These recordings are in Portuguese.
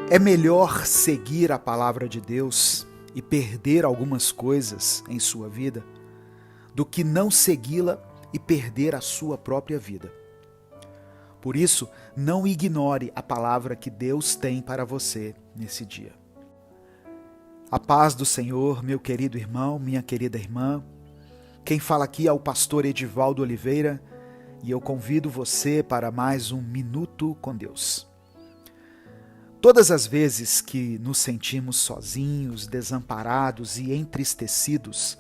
É melhor seguir a palavra de Deus e perder algumas coisas em sua vida do que não segui-la e perder a sua própria vida. Por isso, não ignore a palavra que Deus tem para você nesse dia. A paz do Senhor, meu querido irmão, minha querida irmã. Quem fala aqui é o pastor Edivaldo Oliveira e eu convido você para mais um Minuto com Deus. Todas as vezes que nos sentimos sozinhos, desamparados e entristecidos,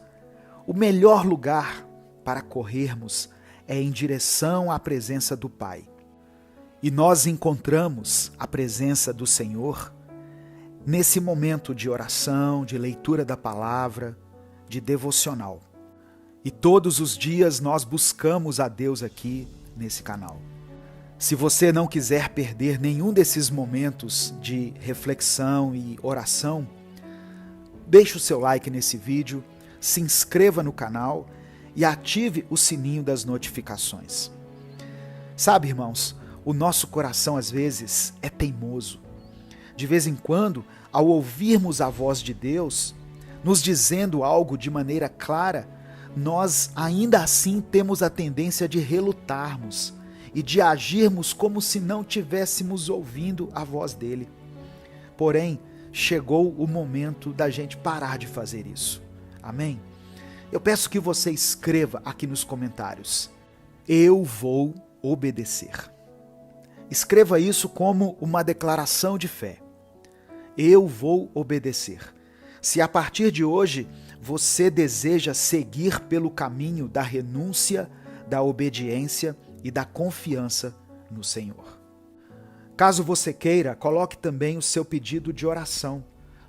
o melhor lugar para corrermos é em direção à presença do Pai. E nós encontramos a presença do Senhor nesse momento de oração, de leitura da palavra, de devocional. E todos os dias nós buscamos a Deus aqui nesse canal. Se você não quiser perder nenhum desses momentos de reflexão e oração, deixe o seu like nesse vídeo, se inscreva no canal e ative o sininho das notificações. Sabe, irmãos, o nosso coração às vezes é teimoso. De vez em quando, ao ouvirmos a voz de Deus, nos dizendo algo de maneira clara, nós ainda assim temos a tendência de relutarmos e de agirmos como se não tivéssemos ouvindo a voz dele. Porém, chegou o momento da gente parar de fazer isso. Amém? Eu peço que você escreva aqui nos comentários: eu vou obedecer. Escreva isso como uma declaração de fé. Eu vou obedecer. Se a partir de hoje você deseja seguir pelo caminho da renúncia, da obediência e da confiança no Senhor. Caso você queira, coloque também o seu pedido de oração.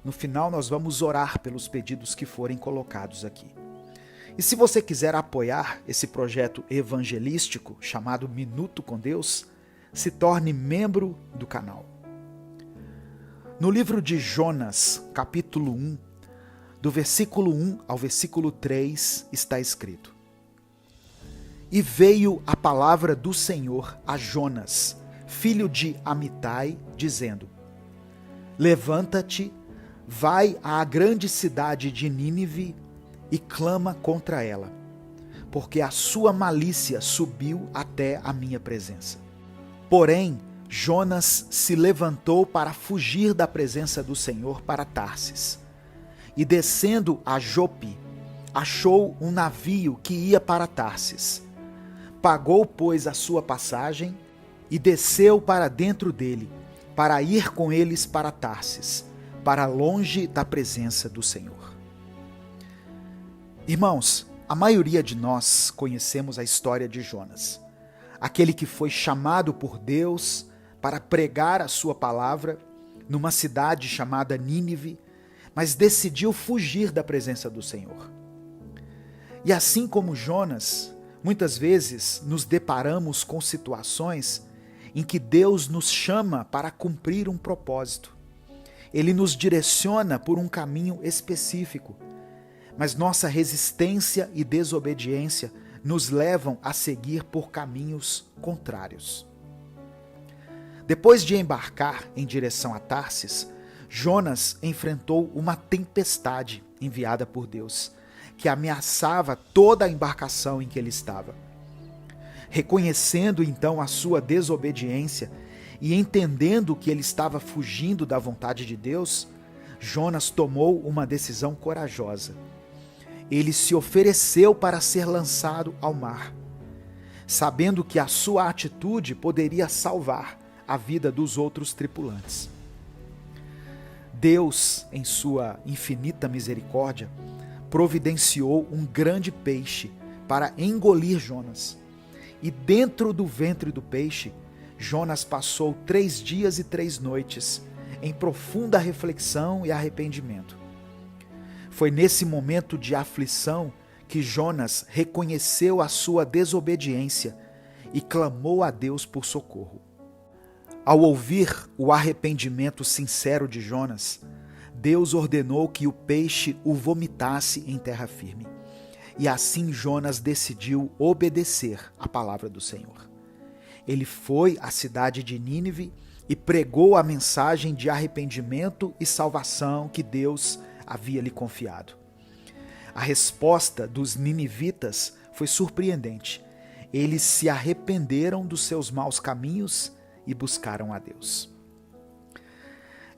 No final nós vamos orar pelos pedidos que forem colocados aqui. E se você quiser apoiar esse projeto evangelístico chamado Minuto com Deus, se torne membro do canal. No livro de Jonas, capítulo 1, do versículo 1 ao versículo 3, está escrito: E veio a palavra do Senhor a Jonas, filho de Amitai, dizendo: Levanta-te, vai à grande cidade de Nínive e clama contra ela, porque a sua malícia subiu até a minha presença. Porém, Jonas se levantou para fugir da presença do Senhor para Tarsis. E descendo a Jope, achou um navio que ia para Tarsis. Pagou, pois, a sua passagem e desceu para dentro dele, para ir com eles para Tarsis, para longe da presença do Senhor. Irmãos, a maioria de nós conhecemos a história de Jonas, aquele que foi chamado por Deus para pregar a sua palavra numa cidade chamada Nínive, mas decidiu fugir da presença do Senhor. E assim como Jonas, muitas vezes nos deparamos com situações em que Deus nos chama para cumprir um propósito. Ele nos direciona por um caminho específico, mas nossa resistência e desobediência nos levam a seguir por caminhos contrários. Depois de embarcar em direção a Tarsis, Jonas enfrentou uma tempestade enviada por Deus, que ameaçava toda a embarcação em que ele estava. Reconhecendo então a sua desobediência e entendendo que ele estava fugindo da vontade de Deus, Jonas tomou uma decisão corajosa. Ele se ofereceu para ser lançado ao mar, sabendo que a sua atitude poderia salvar a vida dos outros tripulantes. Deus, em sua infinita misericórdia, providenciou um grande peixe para engolir Jonas. E dentro do ventre do peixe, Jonas passou 3 dias e 3 noites em profunda reflexão e arrependimento. Foi nesse momento de aflição que Jonas reconheceu a sua desobediência e clamou a Deus por socorro. Ao ouvir o arrependimento sincero de Jonas, Deus ordenou que o peixe o vomitasse em terra firme. E assim Jonas decidiu obedecer à palavra do Senhor. Ele foi à cidade de Nínive e pregou a mensagem de arrependimento e salvação que Deus havia lhe confiado. A resposta dos ninivitas foi surpreendente. Eles se arrependeram dos seus maus caminhos e buscaram a Deus.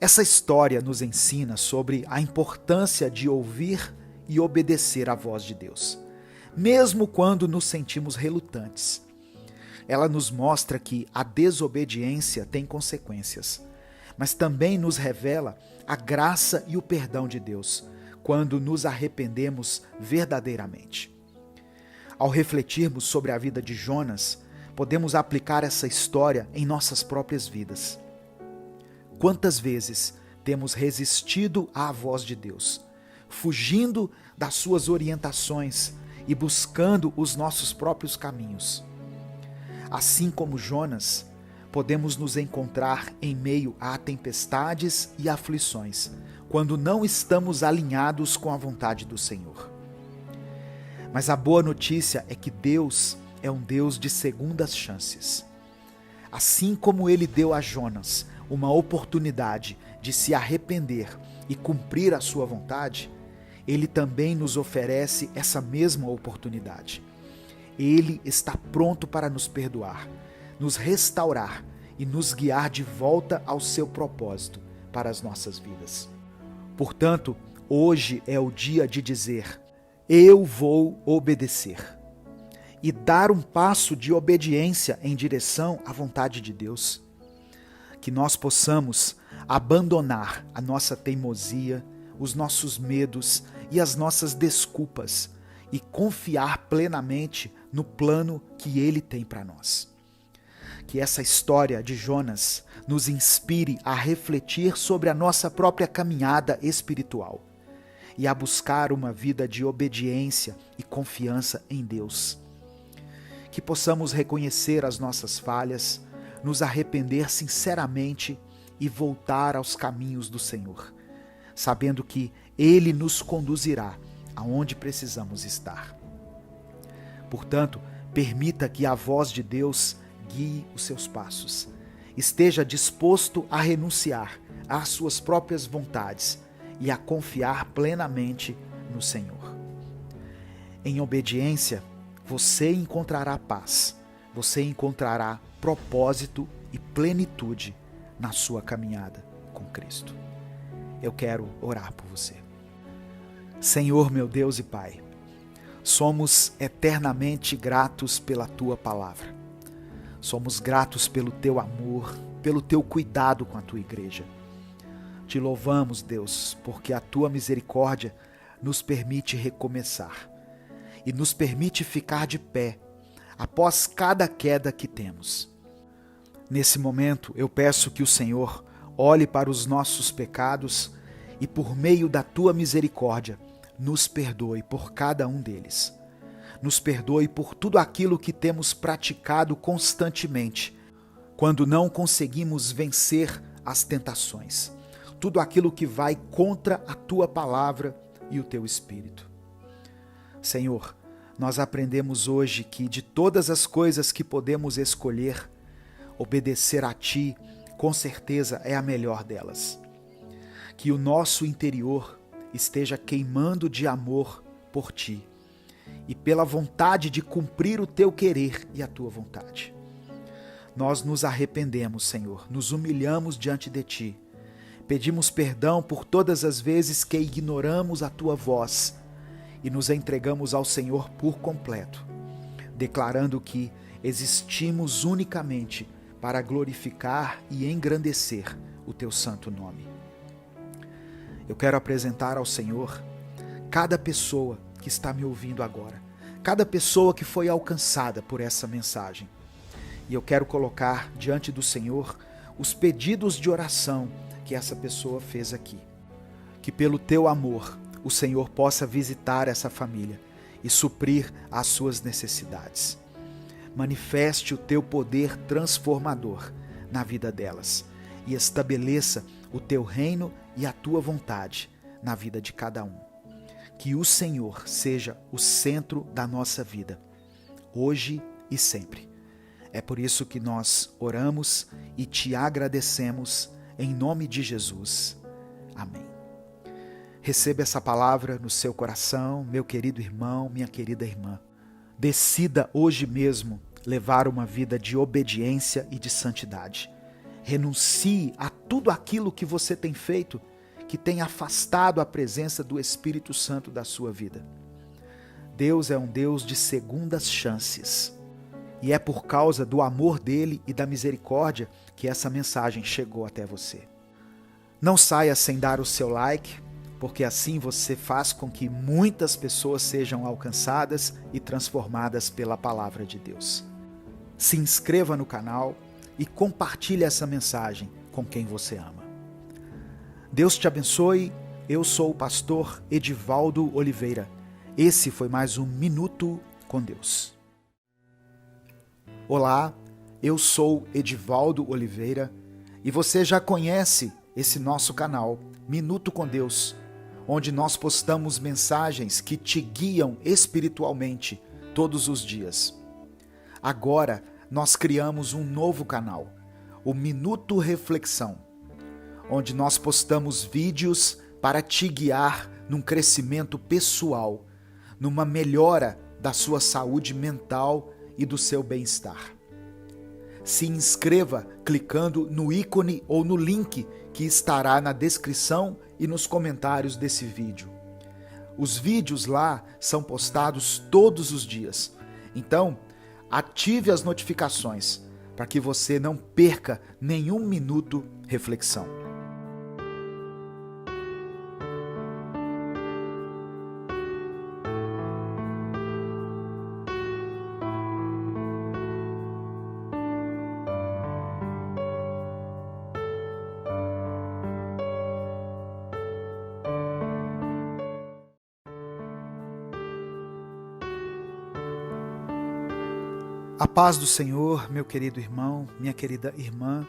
Essa história nos ensina sobre a importância de ouvir e obedecer à voz de Deus, mesmo quando nos sentimos relutantes. Ela nos mostra que a desobediência tem consequências, mas também nos revela a graça e o perdão de Deus quando nos arrependemos verdadeiramente. Ao refletirmos sobre a vida de Jonas, podemos aplicar essa história em nossas próprias vidas. Quantas vezes temos resistido à voz de Deus, fugindo das suas orientações e buscando os nossos próprios caminhos? Assim como Jonas, podemos nos encontrar em meio a tempestades e aflições, quando não estamos alinhados com a vontade do Senhor. Mas a boa notícia é que Deus é um Deus de segundas chances. Assim como Ele deu a Jonas uma oportunidade de se arrepender e cumprir a sua vontade, Ele também nos oferece essa mesma oportunidade. Ele está pronto para nos perdoar, nos restaurar e nos guiar de volta ao seu propósito para as nossas vidas. Portanto, hoje é o dia de dizer: eu vou obedecer, e dar um passo de obediência em direção à vontade de Deus. Que nós possamos abandonar a nossa teimosia, os nossos medos e as nossas desculpas e confiar plenamente no plano que Ele tem para nós. Que essa história de Jonas nos inspire a refletir sobre a nossa própria caminhada espiritual e a buscar uma vida de obediência e confiança em Deus. Que possamos reconhecer as nossas falhas, nos arrepender sinceramente e voltar aos caminhos do Senhor, sabendo que Ele nos conduzirá aonde precisamos estar. Portanto, permita que a voz de Deus guie os seus passos. Esteja disposto a renunciar às suas próprias vontades e a confiar plenamente no Senhor. Em obediência, você encontrará paz, você encontrará propósito e plenitude na sua caminhada com Cristo. Eu quero orar por você. Senhor, meu Deus e Pai, somos eternamente gratos pela Tua palavra. Somos gratos pelo Teu amor, pelo Teu cuidado com a Tua igreja. Te louvamos, Deus, porque a Tua misericórdia nos permite recomeçar e nos permite ficar de pé após cada queda que temos. Nesse momento, eu peço que o Senhor olhe para os nossos pecados e, por meio da Tua misericórdia, nos perdoe por cada um deles. Nos perdoe por tudo aquilo que temos praticado constantemente, quando não conseguimos vencer as tentações. Tudo aquilo que vai contra a Tua palavra e o Teu Espírito. Senhor, nós aprendemos hoje que de todas as coisas que podemos escolher, obedecer a Ti, com certeza, é a melhor delas. Que o nosso interior esteja queimando de amor por Ti e pela vontade de cumprir o Teu querer e a Tua vontade. Nós nos arrependemos, Senhor, nos humilhamos diante de Ti, pedimos perdão por todas as vezes que ignoramos a Tua voz e nos entregamos ao Senhor por completo, declarando que existimos unicamente para glorificar e engrandecer o Teu santo nome. Eu quero apresentar ao Senhor cada pessoa que está me ouvindo agora, cada pessoa que foi alcançada por essa mensagem. E eu quero colocar diante do Senhor os pedidos de oração que essa pessoa fez aqui. Que pelo Teu amor o Senhor possa visitar essa família e suprir as suas necessidades. Manifeste o Teu poder transformador na vida delas e estabeleça o Teu reino e a Tua vontade na vida de cada um. Que o Senhor seja o centro da nossa vida, hoje e sempre. É por isso que nós oramos e te agradecemos em nome de Jesus. Amém. Receba essa palavra no seu coração, meu querido irmão, minha querida irmã. Decida hoje mesmo levar uma vida de obediência e de santidade. Renuncie a tudo aquilo que você tem feito que tem afastado a presença do Espírito Santo da sua vida. Deus é um Deus de segundas chances. E é por causa do amor dele e da misericórdia que essa mensagem chegou até você. Não saia sem dar o seu like, porque assim você faz com que muitas pessoas sejam alcançadas e transformadas pela palavra de Deus. Se inscreva no canal e compartilhe essa mensagem com quem você ama. Deus te abençoe. Eu sou o pastor Edivaldo Oliveira. Esse foi mais um Minuto com Deus. Olá, eu sou Edivaldo Oliveira e você já conhece esse nosso canal, Minuto com Deus, onde nós postamos mensagens que te guiam espiritualmente todos os dias. Agora, nós criamos um novo canal, o Minuto Reflexão, onde nós postamos vídeos para te guiar num crescimento pessoal, numa melhora da sua saúde mental e do seu bem-estar. Se inscreva clicando no ícone ou no link que estará na descrição e nos comentários desse vídeo. Os vídeos lá são postados todos os dias, então ative as notificações para que você não perca nenhum minuto reflexão. A paz do Senhor, meu querido irmão, minha querida irmã.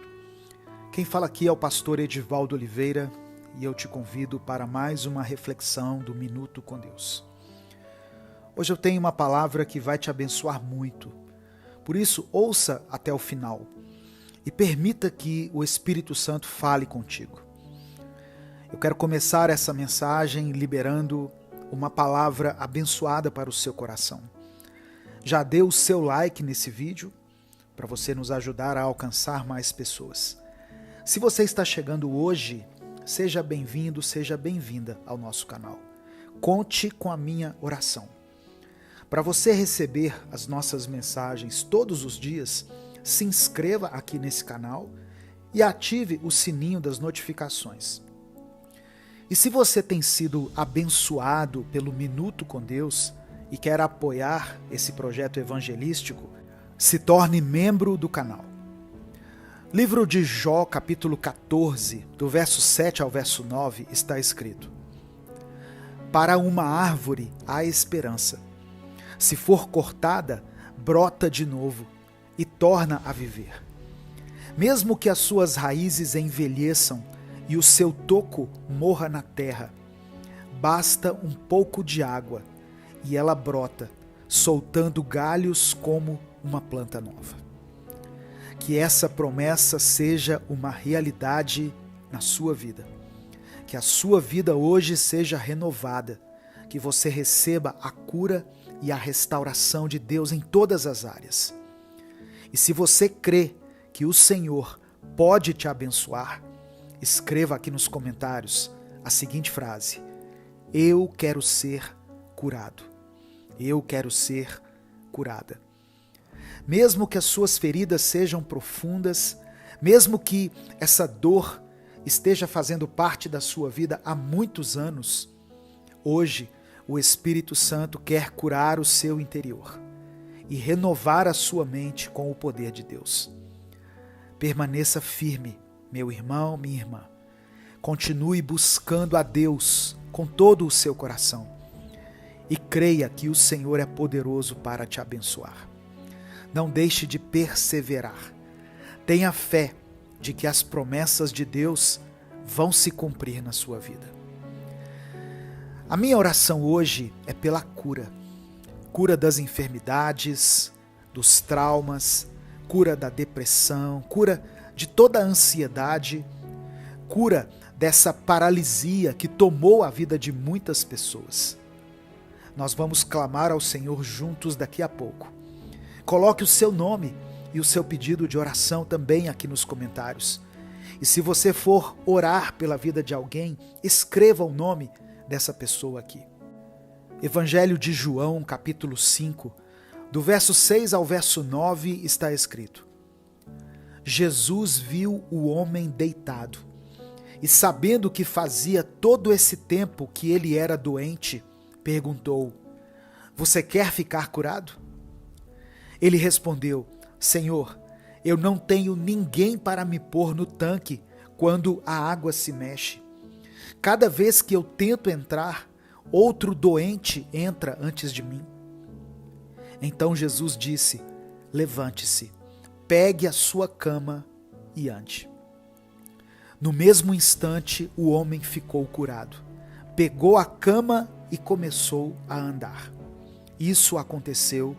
Quem fala aqui é o pastor Edivaldo Oliveira e eu te convido para mais uma reflexão do Minuto com Deus. Hoje eu tenho uma palavra que vai te abençoar muito. Por isso, ouça até o final e permita que o Espírito Santo fale contigo. Eu quero começar essa mensagem liberando uma palavra abençoada para o seu coração. Já dê o seu like nesse vídeo para você nos ajudar a alcançar mais pessoas. Se você está chegando hoje, seja bem-vindo, seja bem-vinda ao nosso canal. Conte com a minha oração. Para você receber as nossas mensagens todos os dias, se inscreva aqui nesse canal e ative o sininho das notificações. E se você tem sido abençoado pelo Minuto com Deus e quer apoiar esse projeto evangelístico, se torne membro do canal. Livro de Jó, capítulo 14, do verso 7 ao verso 9, está escrito: Para uma árvore há esperança. Se for cortada, brota de novo e torna a viver. Mesmo que as suas raízes envelheçam e o seu toco morra na terra, basta um pouco de água e ela brota, soltando galhos como uma planta nova. Que essa promessa seja uma realidade na sua vida. Que a sua vida hoje seja renovada. Que você receba a cura e a restauração de Deus em todas as áreas. E se você crê que o Senhor pode te abençoar, escreva aqui nos comentários a seguinte frase: Eu quero ser curado. Eu quero ser curada. Mesmo que as suas feridas sejam profundas, mesmo que essa dor esteja fazendo parte da sua vida há muitos anos, hoje o Espírito Santo quer curar o seu interior e renovar a sua mente com o poder de Deus. Permaneça firme, meu irmão, minha irmã. Continue buscando a Deus com todo o seu coração. E creia que o Senhor é poderoso para te abençoar. Não deixe de perseverar. Tenha fé de que as promessas de Deus vão se cumprir na sua vida. A minha oração hoje é pela cura. Cura das enfermidades, dos traumas, cura da depressão, cura de toda a ansiedade, cura dessa paralisia que tomou a vida de muitas pessoas. Nós vamos clamar ao Senhor juntos daqui a pouco. Coloque o seu nome e o seu pedido de oração também aqui nos comentários. E se você for orar pela vida de alguém, escreva o nome dessa pessoa aqui. Evangelho de João, capítulo 5, do verso 6 ao verso 9, está escrito: Jesus viu o homem deitado, e sabendo que fazia todo esse tempo que ele era doente, perguntou: Você quer ficar curado? Ele respondeu: Senhor, eu não tenho ninguém para me pôr no tanque quando a água se mexe. Cada vez que eu tento entrar, outro doente entra antes de mim. Então Jesus disse: Levante-se, pegue a sua cama e ande. No mesmo instante, o homem ficou curado. Pegou a cama e começou a andar. Isso aconteceu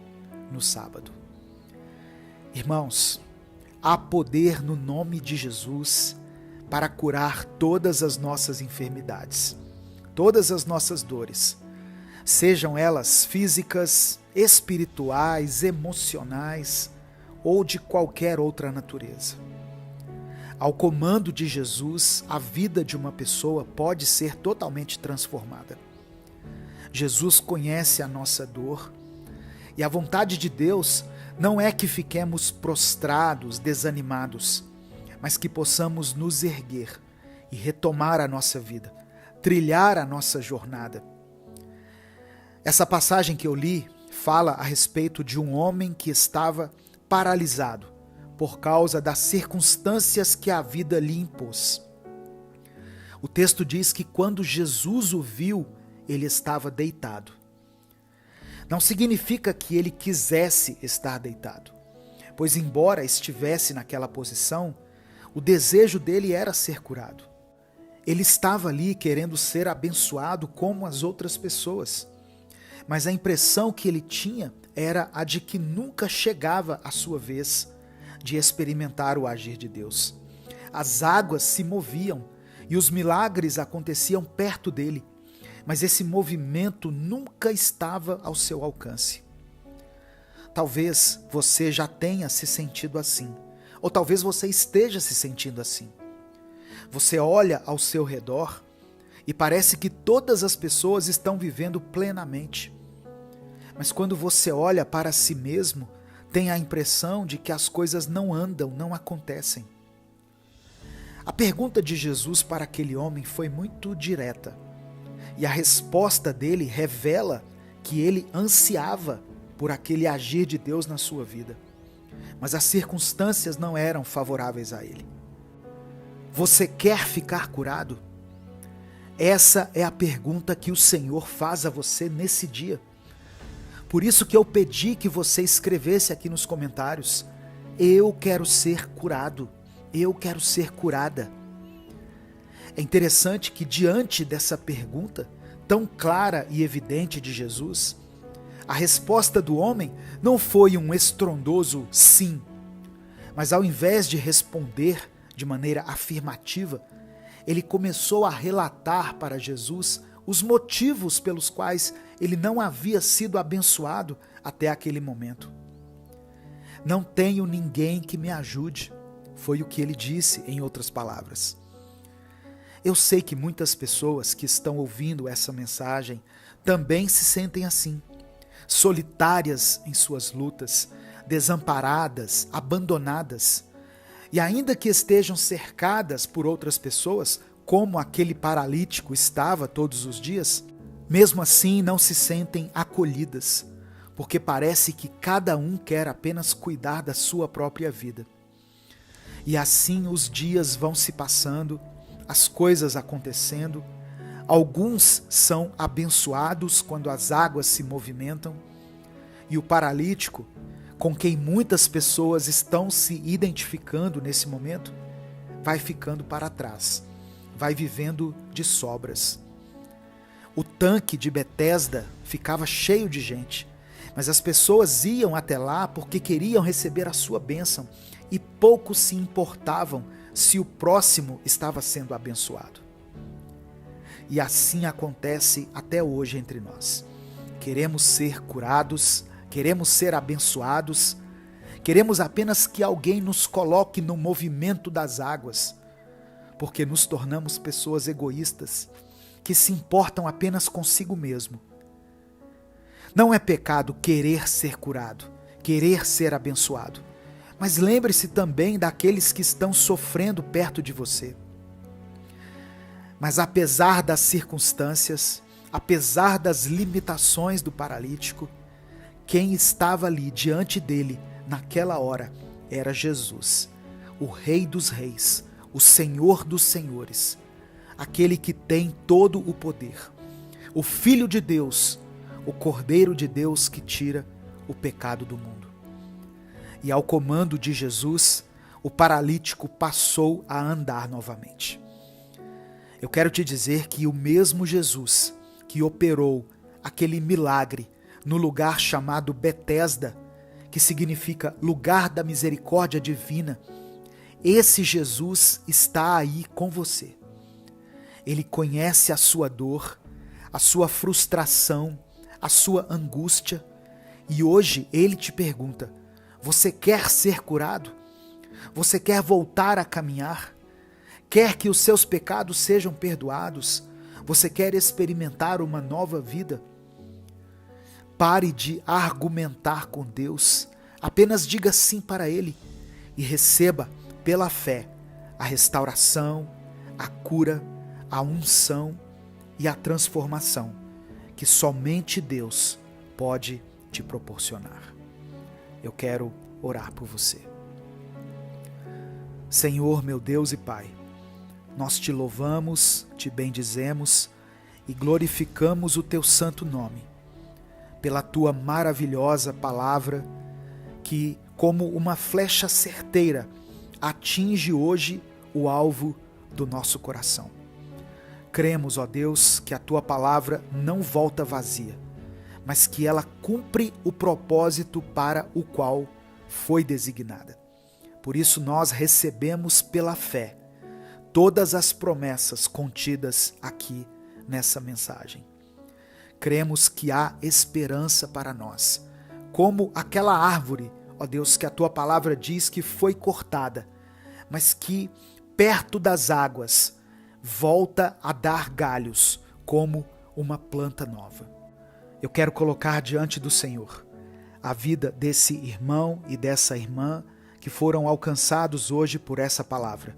no sábado. Irmãos, há poder no nome de Jesus para curar todas as nossas enfermidades, todas as nossas dores, sejam elas físicas, espirituais, emocionais ou de qualquer outra natureza. Ao comando de Jesus, a vida de uma pessoa pode ser totalmente transformada. Jesus conhece a nossa dor e a vontade de Deus não é que fiquemos prostrados, desanimados, mas que possamos nos erguer e retomar a nossa vida, trilhar a nossa jornada. Essa passagem que eu li fala a respeito de um homem que estava paralisado por causa das circunstâncias que a vida lhe impôs. O texto diz que quando Jesus o viu, ele estava deitado. Não significa que ele quisesse estar deitado, pois embora estivesse naquela posição, o desejo dele era ser curado. Ele estava ali querendo ser abençoado como as outras pessoas, mas a impressão que ele tinha era a de que nunca chegava a sua vez de experimentar o agir de Deus. As águas se moviam e os milagres aconteciam perto dele, mas esse movimento nunca estava ao seu alcance. Talvez você já tenha se sentido assim, ou talvez você esteja se sentindo assim. Você olha ao seu redor e parece que todas as pessoas estão vivendo plenamente. Mas quando você olha para si mesmo, tem a impressão de que as coisas não andam, não acontecem. A pergunta de Jesus para aquele homem foi muito direta. E a resposta dele revela que ele ansiava por aquele agir de Deus na sua vida. Mas as circunstâncias não eram favoráveis a ele. Você quer ficar curado? Essa é a pergunta que o Senhor faz a você nesse dia. Por isso que eu pedi que você escrevesse aqui nos comentários: eu quero ser curado, eu quero ser curada. É interessante que diante dessa pergunta tão clara e evidente de Jesus, a resposta do homem não foi um estrondoso sim, mas ao invés de responder de maneira afirmativa, ele começou a relatar para Jesus os motivos pelos quais ele não havia sido abençoado até aquele momento. Não tenho ninguém que me ajude, foi o que ele disse em outras palavras. Eu sei que muitas pessoas que estão ouvindo essa mensagem também se sentem assim, solitárias em suas lutas, desamparadas, abandonadas, e ainda que estejam cercadas por outras pessoas, como aquele paralítico estava todos os dias, mesmo assim não se sentem acolhidas, porque parece que cada um quer apenas cuidar da sua própria vida. E assim os dias vão se passando, as coisas acontecendo, alguns são abençoados quando as águas se movimentam, e o paralítico, com quem muitas pessoas estão se identificando nesse momento, vai ficando para trás, vai vivendo de sobras. O tanque de Betesda ficava cheio de gente, Mas as pessoas iam até lá porque queriam receber a sua bênção e pouco se importavam se o próximo estava sendo abençoado. E assim acontece até hoje entre nós. Queremos ser curados, queremos ser abençoados, queremos apenas que alguém nos coloque no movimento das águas, porque nos tornamos pessoas egoístas, que se importam apenas consigo mesmo. Não é pecado querer ser curado, querer ser abençoado, mas lembre-se também daqueles que estão sofrendo perto de você. Mas apesar das circunstâncias, apesar das limitações do paralítico, quem estava ali diante dele naquela hora era Jesus, o Rei dos Reis, o Senhor dos Senhores, aquele que tem todo o poder, o Filho de Deus, o Cordeiro de Deus que tira o pecado do mundo. E ao comando de Jesus, o paralítico passou a andar novamente. Eu quero te dizer que o mesmo Jesus que operou aquele milagre no lugar chamado Betesda, que significa lugar da misericórdia divina, esse Jesus está aí com você. Ele conhece a sua dor, a sua frustração, a sua angústia, e hoje ele te pergunta: você quer ser curado? Você quer voltar a caminhar? Quer que os seus pecados sejam perdoados? Você quer experimentar uma nova vida? Pare de argumentar com Deus, apenas diga sim para Ele e receba pela fé a restauração, a cura, a unção e a transformação que somente Deus pode te proporcionar. Eu quero orar por você. Senhor, meu Deus e Pai, nós te louvamos, te bendizemos e glorificamos o teu santo nome, pela tua maravilhosa palavra que, como uma flecha certeira, atinge hoje o alvo do nosso coração. Cremos, ó Deus, que a tua palavra não volta vazia, mas que ela cumpre o propósito para o qual foi designada. Por isso nós recebemos pela fé todas as promessas contidas aqui nessa mensagem. Cremos que há esperança para nós, como aquela árvore, ó Deus, que a tua palavra diz que foi cortada, mas que perto das águas volta a dar galhos como uma planta nova. Eu quero colocar diante do Senhor a vida desse irmão e dessa irmã que foram alcançados hoje por essa palavra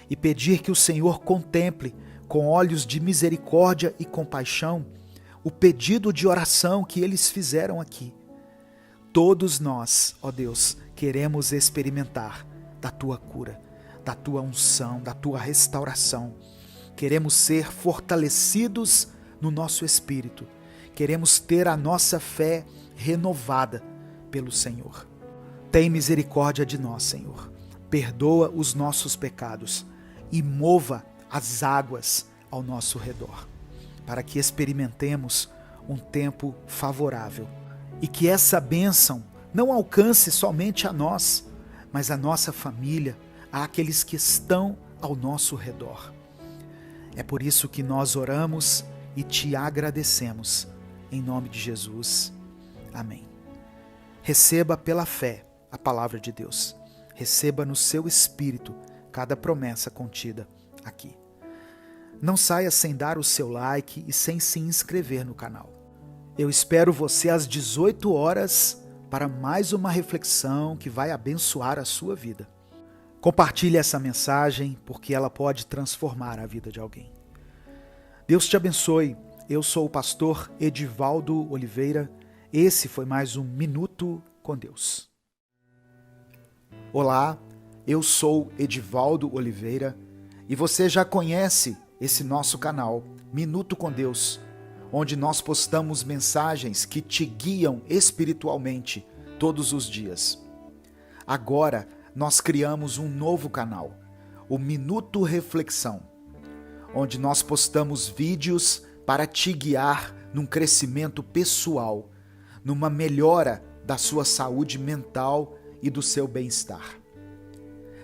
e pedir que o Senhor contemple com olhos de misericórdia e compaixão o pedido de oração que eles fizeram aqui. Todos nós, ó Deus, queremos experimentar da tua cura, da tua unção, da tua restauração. Queremos ser fortalecidos no nosso espírito. Queremos ter a nossa fé renovada pelo Senhor. Tem misericórdia de nós, Senhor. Perdoa os nossos pecados e mova as águas ao nosso redor, para que experimentemos um tempo favorável e que essa bênção não alcance somente a nós, mas a nossa família, àqueles que estão ao nosso redor. É por isso que nós oramos e te agradecemos, em nome de Jesus. Amém. Receba pela fé a palavra de Deus. Receba no seu espírito cada promessa contida aqui. Não saia sem dar o seu like e sem se inscrever no canal. Eu espero você às 18 horas para mais uma reflexão que vai abençoar a sua vida. Compartilhe essa mensagem porque ela pode transformar a vida de alguém. Deus te abençoe. Eu sou o pastor Edivaldo Oliveira. Esse foi mais um Minuto com Deus. Olá, eu sou Edivaldo Oliveira e você já conhece esse nosso canal, Minuto com Deus, onde nós postamos mensagens que te guiam espiritualmente todos os dias. Agora, nós criamos um novo canal, o Minuto Reflexão, onde nós postamos vídeos para te guiar num crescimento pessoal, numa melhora da sua saúde mental e do seu bem-estar.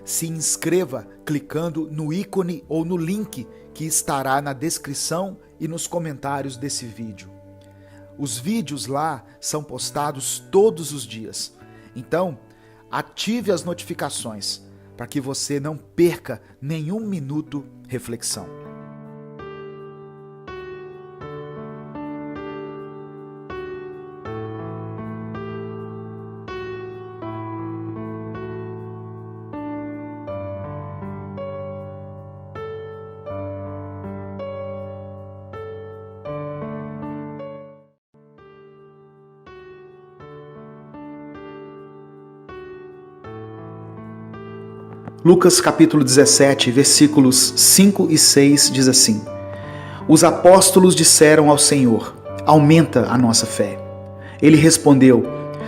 Se inscreva clicando no ícone ou no link que estará na descrição e nos comentários desse vídeo. Os vídeos lá são postados todos os dias. Então, ative as notificações para que você não perca nenhum minuto reflexão. Lucas capítulo 17, versículos 5 e 6 diz assim: Os apóstolos disseram ao Senhor: Aumenta a nossa fé. Ele respondeu: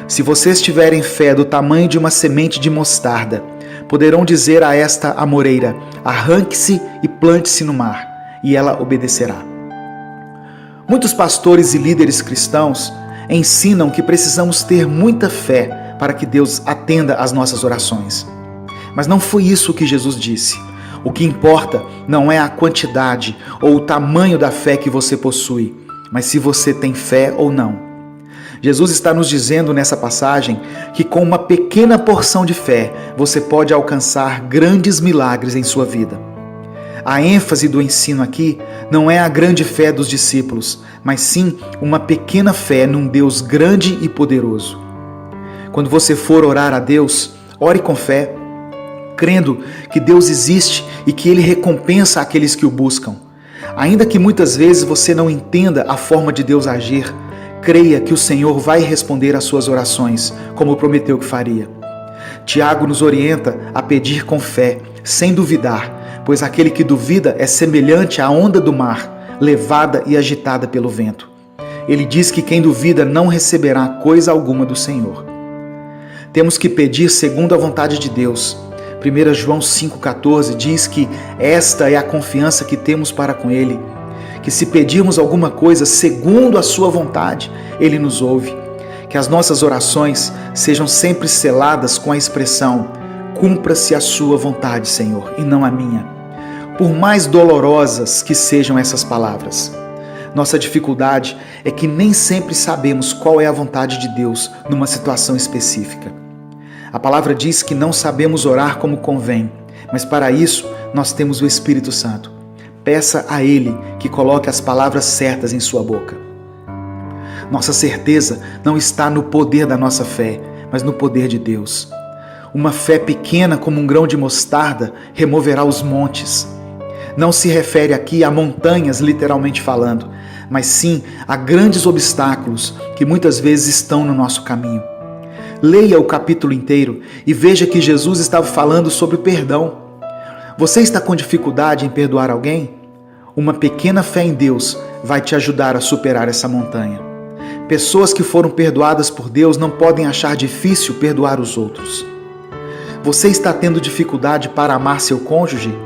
Se vocês tiverem fé do tamanho de uma semente de mostarda, poderão dizer a esta amoreira: Arranque-se e plante-se no mar, e ela obedecerá. Muitos pastores e líderes cristãos ensinam que precisamos ter muita fé para que Deus atenda às nossas orações. Mas não foi isso que Jesus disse. O que importa não é a quantidade ou o tamanho da fé que você possui, mas se você tem fé ou não. Jesus está nos dizendo nessa passagem que com uma pequena porção de fé você pode alcançar grandes milagres em sua vida. A ênfase do ensino aqui não é a grande fé dos discípulos, mas sim uma pequena fé num Deus grande e poderoso. Quando você for orar a Deus, ore com fé, crendo que Deus existe e que Ele recompensa aqueles que o buscam. Ainda que muitas vezes você não entenda a forma de Deus agir, creia que o Senhor vai responder às suas orações, como prometeu que faria. Tiago nos orienta a pedir com fé, sem duvidar, pois aquele que duvida é semelhante à onda do mar, levada e agitada pelo vento. Ele diz que quem duvida não receberá coisa alguma do Senhor. Temos que pedir segundo a vontade de Deus. 1 João 5,14 diz que esta é a confiança que temos para com Ele, que se pedirmos alguma coisa segundo a sua vontade, Ele nos ouve. Que as nossas orações sejam sempre seladas com a expressão: cumpra-se a sua vontade, Senhor, e não a minha. Por mais dolorosas que sejam essas palavras, nossa dificuldade é que nem sempre sabemos qual é a vontade de Deus numa situação específica. A palavra diz que não sabemos orar como convém, mas para isso nós temos o Espírito Santo. Peça a Ele que coloque as palavras certas em sua boca. Nossa certeza não está no poder da nossa fé, mas no poder de Deus. Uma fé pequena como um grão de mostarda removerá os montes. Não se refere aqui a montanhas, literalmente falando, mas sim a grandes obstáculos que muitas vezes estão no nosso caminho. Leia o capítulo inteiro e veja que Jesus estava falando sobre perdão. Você está com dificuldade em perdoar alguém? Uma pequena fé em Deus vai te ajudar a superar essa montanha. Pessoas que foram perdoadas por Deus não podem achar difícil perdoar os outros. Você está tendo dificuldade para amar seu cônjuge?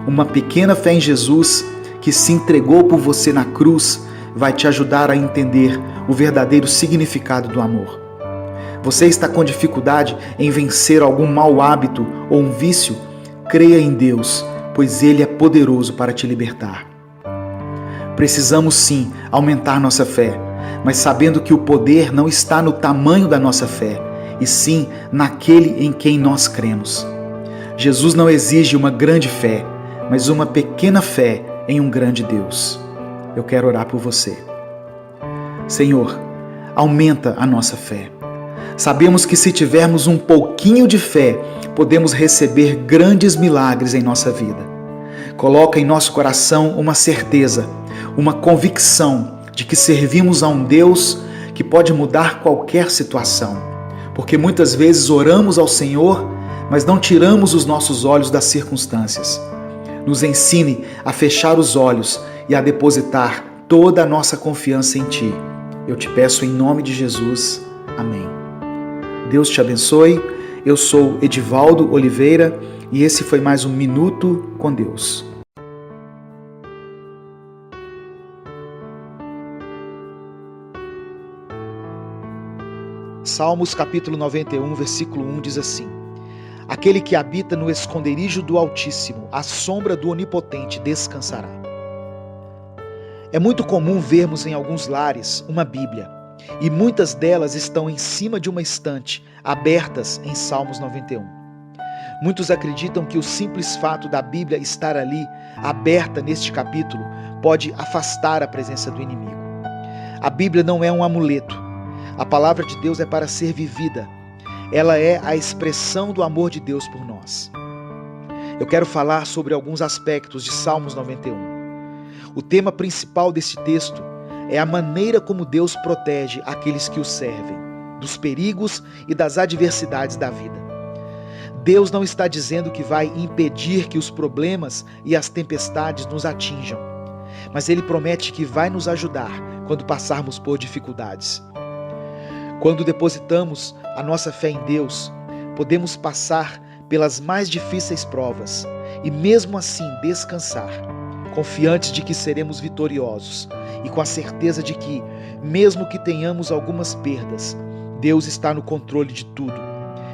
Uma pequena fé em Jesus, que se entregou por você na cruz, vai te ajudar a entender o verdadeiro significado do amor. Você está com dificuldade em vencer algum mau hábito ou um vício? Creia em Deus, pois Ele é poderoso para te libertar. Precisamos sim aumentar nossa fé, mas sabendo que o poder não está no tamanho da nossa fé, e sim naquele em quem nós cremos. Jesus não exige uma grande fé, mas uma pequena fé em um grande Deus. Eu quero orar por você. Senhor, aumenta a nossa fé. Sabemos que se tivermos um pouquinho de fé, podemos receber grandes milagres em nossa vida. Coloca em nosso coração uma certeza, uma convicção de que servimos a um Deus que pode mudar qualquer situação. Porque muitas vezes oramos ao Senhor, mas não tiramos os nossos olhos das circunstâncias. Nos ensine a fechar os olhos e a depositar toda a nossa confiança em Ti. Eu te peço em nome de Jesus. Amém. Deus te abençoe. Eu sou Edivaldo Oliveira e esse foi mais um Minuto com Deus. Salmos capítulo 91, versículo 1 diz assim: Aquele que habita no esconderijo do Altíssimo, à sombra do Onipotente descansará. É muito comum vermos em alguns lares uma Bíblia, e muitas delas estão em cima de uma estante, abertas em Salmos 91. Muitos acreditam que o simples fato da Bíblia estar ali, aberta neste capítulo, pode afastar a presença do inimigo. A Bíblia não é um amuleto. A palavra de Deus é para ser vivida. Ela é a expressão do amor de Deus por nós. Eu quero falar sobre alguns aspectos de Salmos 91. O tema principal desse texto é a maneira como Deus protege aqueles que o servem, dos perigos e das adversidades da vida. Deus não está dizendo que vai impedir que os problemas e as tempestades nos atinjam, mas Ele promete que vai nos ajudar quando passarmos por dificuldades. Quando depositamos a nossa fé em Deus, podemos passar pelas mais difíceis provas e mesmo assim descansar, confiantes de que seremos vitoriosos e com a certeza de que, mesmo que tenhamos algumas perdas, Deus está no controle de tudo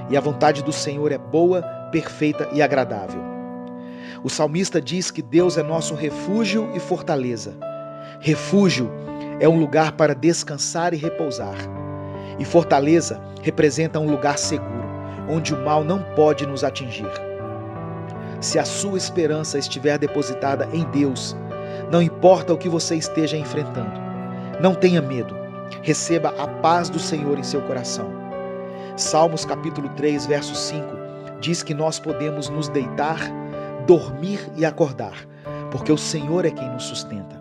e a vontade do Senhor é boa, perfeita e agradável. O salmista diz que Deus é nosso refúgio e fortaleza. Refúgio é um lugar para descansar e repousar. E fortaleza representa um lugar seguro, onde o mal não pode nos atingir. Se a sua esperança estiver depositada em Deus, não importa o que você esteja enfrentando, não tenha medo, receba a paz do Senhor em seu coração. Salmos capítulo 3, verso 5, diz que nós podemos nos deitar, dormir e acordar, porque o Senhor é quem nos sustenta.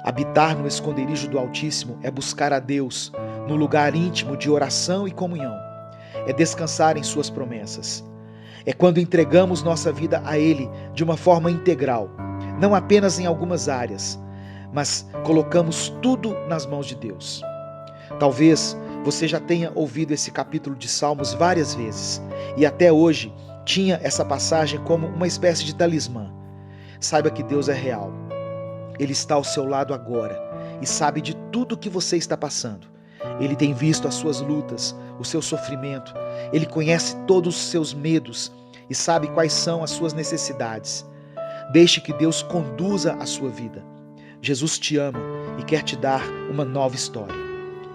Habitar no esconderijo do Altíssimo é buscar a Deus no lugar íntimo de oração e comunhão. É descansar em suas promessas. É quando entregamos nossa vida a Ele de uma forma integral, não apenas em algumas áreas, mas colocamos tudo nas mãos de Deus. Talvez você já tenha ouvido esse capítulo de Salmos várias vezes e até hoje tinha essa passagem como uma espécie de talismã. Saiba que Deus é real. Ele está ao seu lado agora e sabe de tudo que você está passando. Ele tem visto as suas lutas, o seu sofrimento. Ele conhece todos os seus medos e sabe quais são as suas necessidades. Deixe que Deus conduza a sua vida. Jesus te ama e quer te dar uma nova história.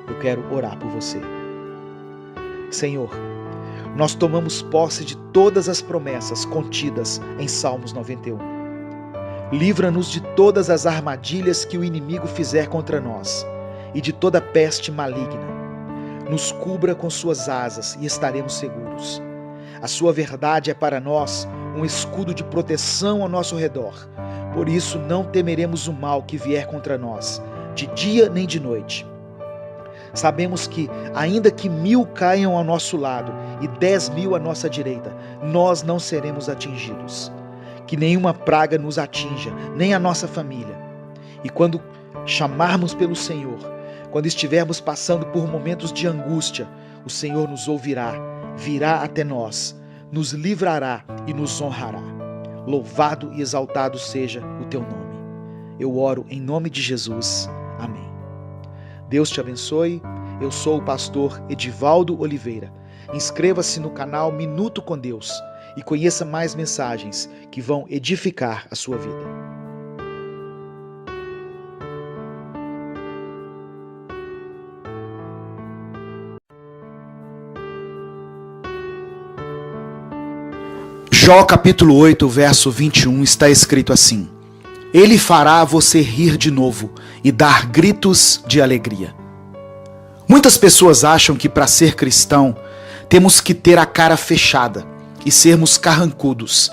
Eu quero orar por você. Senhor, nós tomamos posse de todas as promessas contidas em Salmos 91. Livra-nos de todas as armadilhas que o inimigo fizer contra nós e de toda peste maligna. Nos cubra com suas asas e estaremos seguros. A sua verdade é para nós um escudo de proteção ao nosso redor. Por isso não temeremos o mal que vier contra nós, de dia nem de noite. Sabemos que, ainda que 1000 caiam ao nosso lado e 10.000 à nossa direita, nós não seremos atingidos. Que nenhuma praga nos atinja, nem a nossa família. E quando chamarmos pelo Senhor, quando estivermos passando por momentos de angústia, o Senhor nos ouvirá, virá até nós, nos livrará e nos honrará. Louvado e exaltado seja o teu nome. Eu oro em nome de Jesus. Amém. Deus te abençoe. Eu sou o pastor Edivaldo Oliveira. Inscreva-se no canal Minuto com Deus e conheça mais mensagens que vão edificar a sua vida. Jó capítulo 8, verso 21 está escrito assim: Ele fará você rir de novo e dar gritos de alegria. Muitas pessoas acham que para ser cristão temos que ter a cara fechada e sermos carrancudos.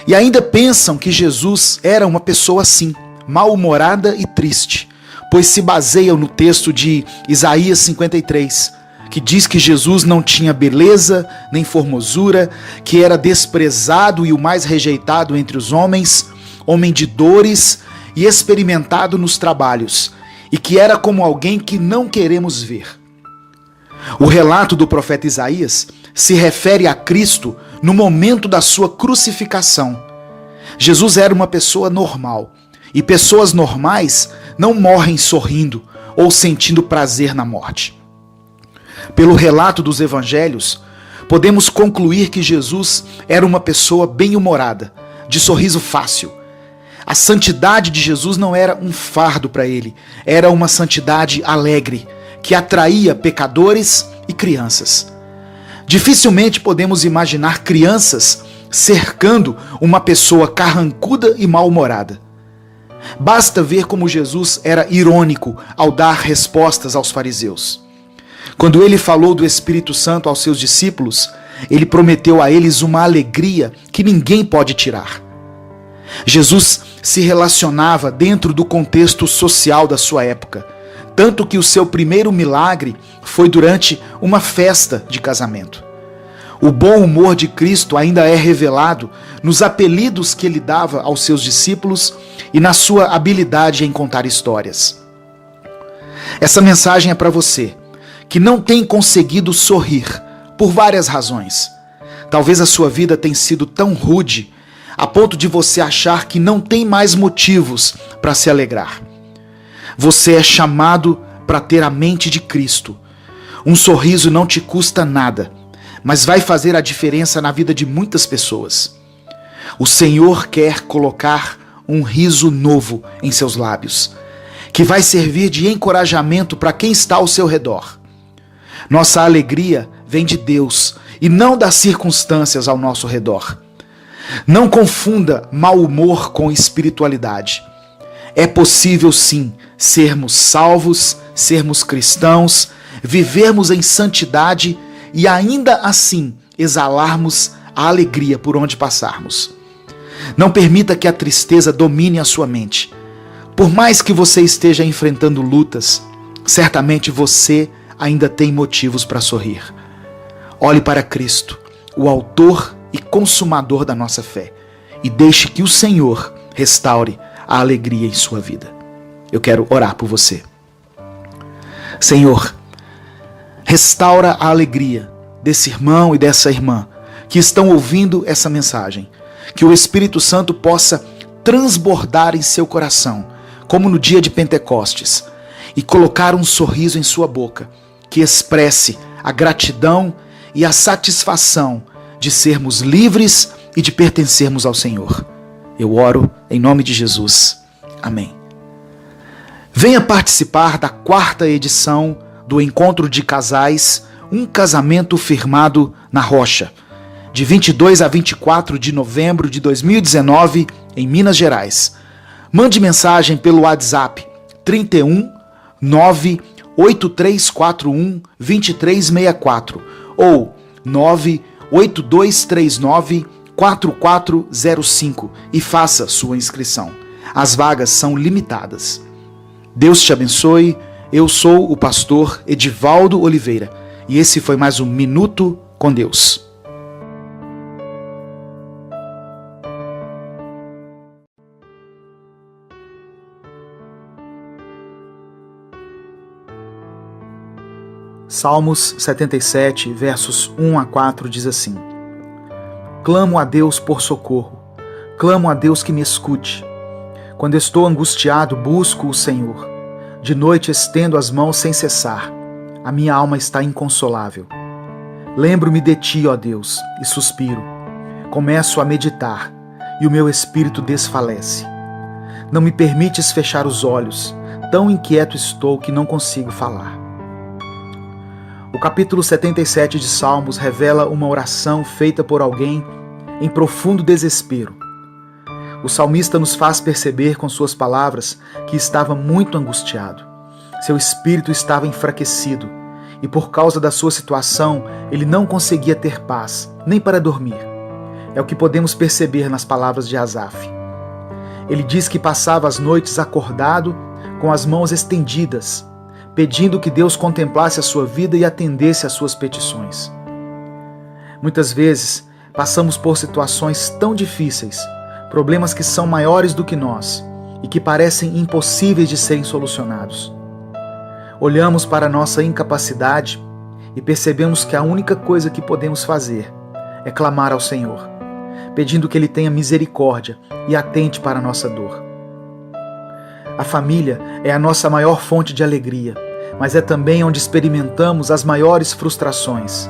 E ainda pensam que Jesus era uma pessoa assim, mal-humorada e triste, pois se baseiam no texto de Isaías 53, que diz que Jesus não tinha beleza nem formosura, que era desprezado e o mais rejeitado entre os homens, homem de dores e experimentado nos trabalhos, e que era como alguém que não queremos ver. O relato do profeta Isaías se refere a Cristo no momento da sua crucificação. Jesus era uma pessoa normal, e pessoas normais não morrem sorrindo ou sentindo prazer na morte. Pelo relato dos evangelhos, podemos concluir que Jesus era uma pessoa bem-humorada, de sorriso fácil. A santidade de Jesus não era um fardo para ele, era uma santidade alegre, que atraía pecadores e crianças. Dificilmente podemos imaginar crianças cercando uma pessoa carrancuda e mal-humorada. Basta ver como Jesus era irônico ao dar respostas aos fariseus. Quando ele falou do Espírito Santo aos seus discípulos, ele prometeu a eles uma alegria que ninguém pode tirar. Jesus se relacionava dentro do contexto social da sua época, tanto que o seu primeiro milagre foi durante uma festa de casamento. O bom humor de Cristo ainda é revelado nos apelidos que ele dava aos seus discípulos e na sua habilidade em contar histórias. Essa mensagem é para você, que não tem conseguido sorrir por várias razões. Talvez a sua vida tenha sido tão rude a ponto de você achar que não tem mais motivos para se alegrar. Você é chamado para ter a mente de Cristo. Um sorriso não te custa nada, mas vai fazer a diferença na vida de muitas pessoas. O Senhor quer colocar um riso novo em seus lábios, que vai servir de encorajamento para quem está ao seu redor. Nossa alegria vem de Deus e não das circunstâncias ao nosso redor. Não confunda mau humor com espiritualidade. É possível sim sermos salvos, sermos cristãos, vivermos em santidade e ainda assim exalarmos a alegria por onde passarmos. Não permita que a tristeza domine a sua mente. Por mais que você esteja enfrentando lutas, certamente você ainda tem motivos para sorrir. Olhe para Cristo, o autor e consumador da nossa fé, e deixe que o Senhor restaure a alegria em sua vida. Eu quero orar por você. Senhor, restaura a alegria desse irmão e dessa irmã que estão ouvindo essa mensagem. Que o Espírito Santo possa transbordar em seu coração, como no dia de Pentecostes, e colocar um sorriso em sua boca, que expresse a gratidão e a satisfação de sermos livres e de pertencermos ao Senhor. Eu oro em nome de Jesus. Amém. Venha participar da 4ª edição do Encontro de Casais, um casamento firmado na rocha, de 22 a 24 de novembro de 2019, em Minas Gerais. Mande mensagem pelo WhatsApp 31 98341 2364 ou 98239 4405 e faça sua inscrição. As vagas são limitadas. Deus te abençoe. Eu sou o pastor Edivaldo Oliveira e esse foi mais um Minuto com Deus. Salmos 77, versos 1 a 4 diz assim: Clamo a Deus por socorro, clamo a Deus que me escute. Quando estou angustiado, busco o Senhor. De noite estendo as mãos sem cessar. A minha alma está inconsolável. Lembro-me de ti, ó Deus, e suspiro. Começo a meditar, e o meu espírito desfalece. Não me permites fechar os olhos, tão inquieto estou que não consigo falar. O capítulo 77 de Salmos revela uma oração feita por alguém em profundo desespero. O salmista nos faz perceber com suas palavras que estava muito angustiado. Seu espírito estava enfraquecido e por causa da sua situação ele não conseguia ter paz, nem para dormir. É o que podemos perceber nas palavras de Asaf. Ele diz que passava as noites acordado com as mãos estendidas, pedindo que Deus contemplasse a sua vida e atendesse às suas petições. Muitas vezes passamos por situações tão difíceis, problemas que são maiores do que nós e que parecem impossíveis de serem solucionados. Olhamos para a nossa incapacidade e percebemos que a única coisa que podemos fazer é clamar ao Senhor, pedindo que Ele tenha misericórdia e atente para a nossa dor. A família é a nossa maior fonte de alegria, mas é também onde experimentamos as maiores frustrações.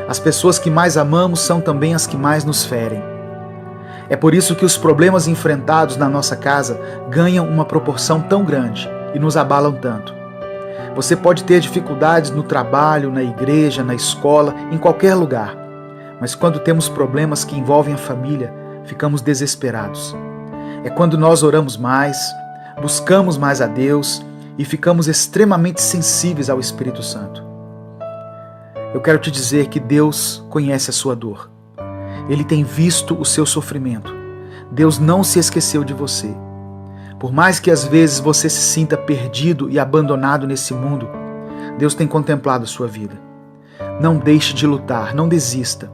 As pessoas que mais amamos são também as que mais nos ferem. É por isso que os problemas enfrentados na nossa casa ganham uma proporção tão grande e nos abalam tanto. Você pode ter dificuldades no trabalho, na igreja, na escola, em qualquer lugar, mas quando temos problemas que envolvem a família, ficamos desesperados. É quando nós oramos mais, buscamos mais a Deus e ficamos extremamente sensíveis ao Espírito Santo. Eu quero te dizer que Deus conhece a sua dor. Ele tem visto o seu sofrimento. Deus não se esqueceu de você. Por mais que às vezes você se sinta perdido e abandonado nesse mundo, Deus tem contemplado a sua vida. Não deixe de lutar, não desista.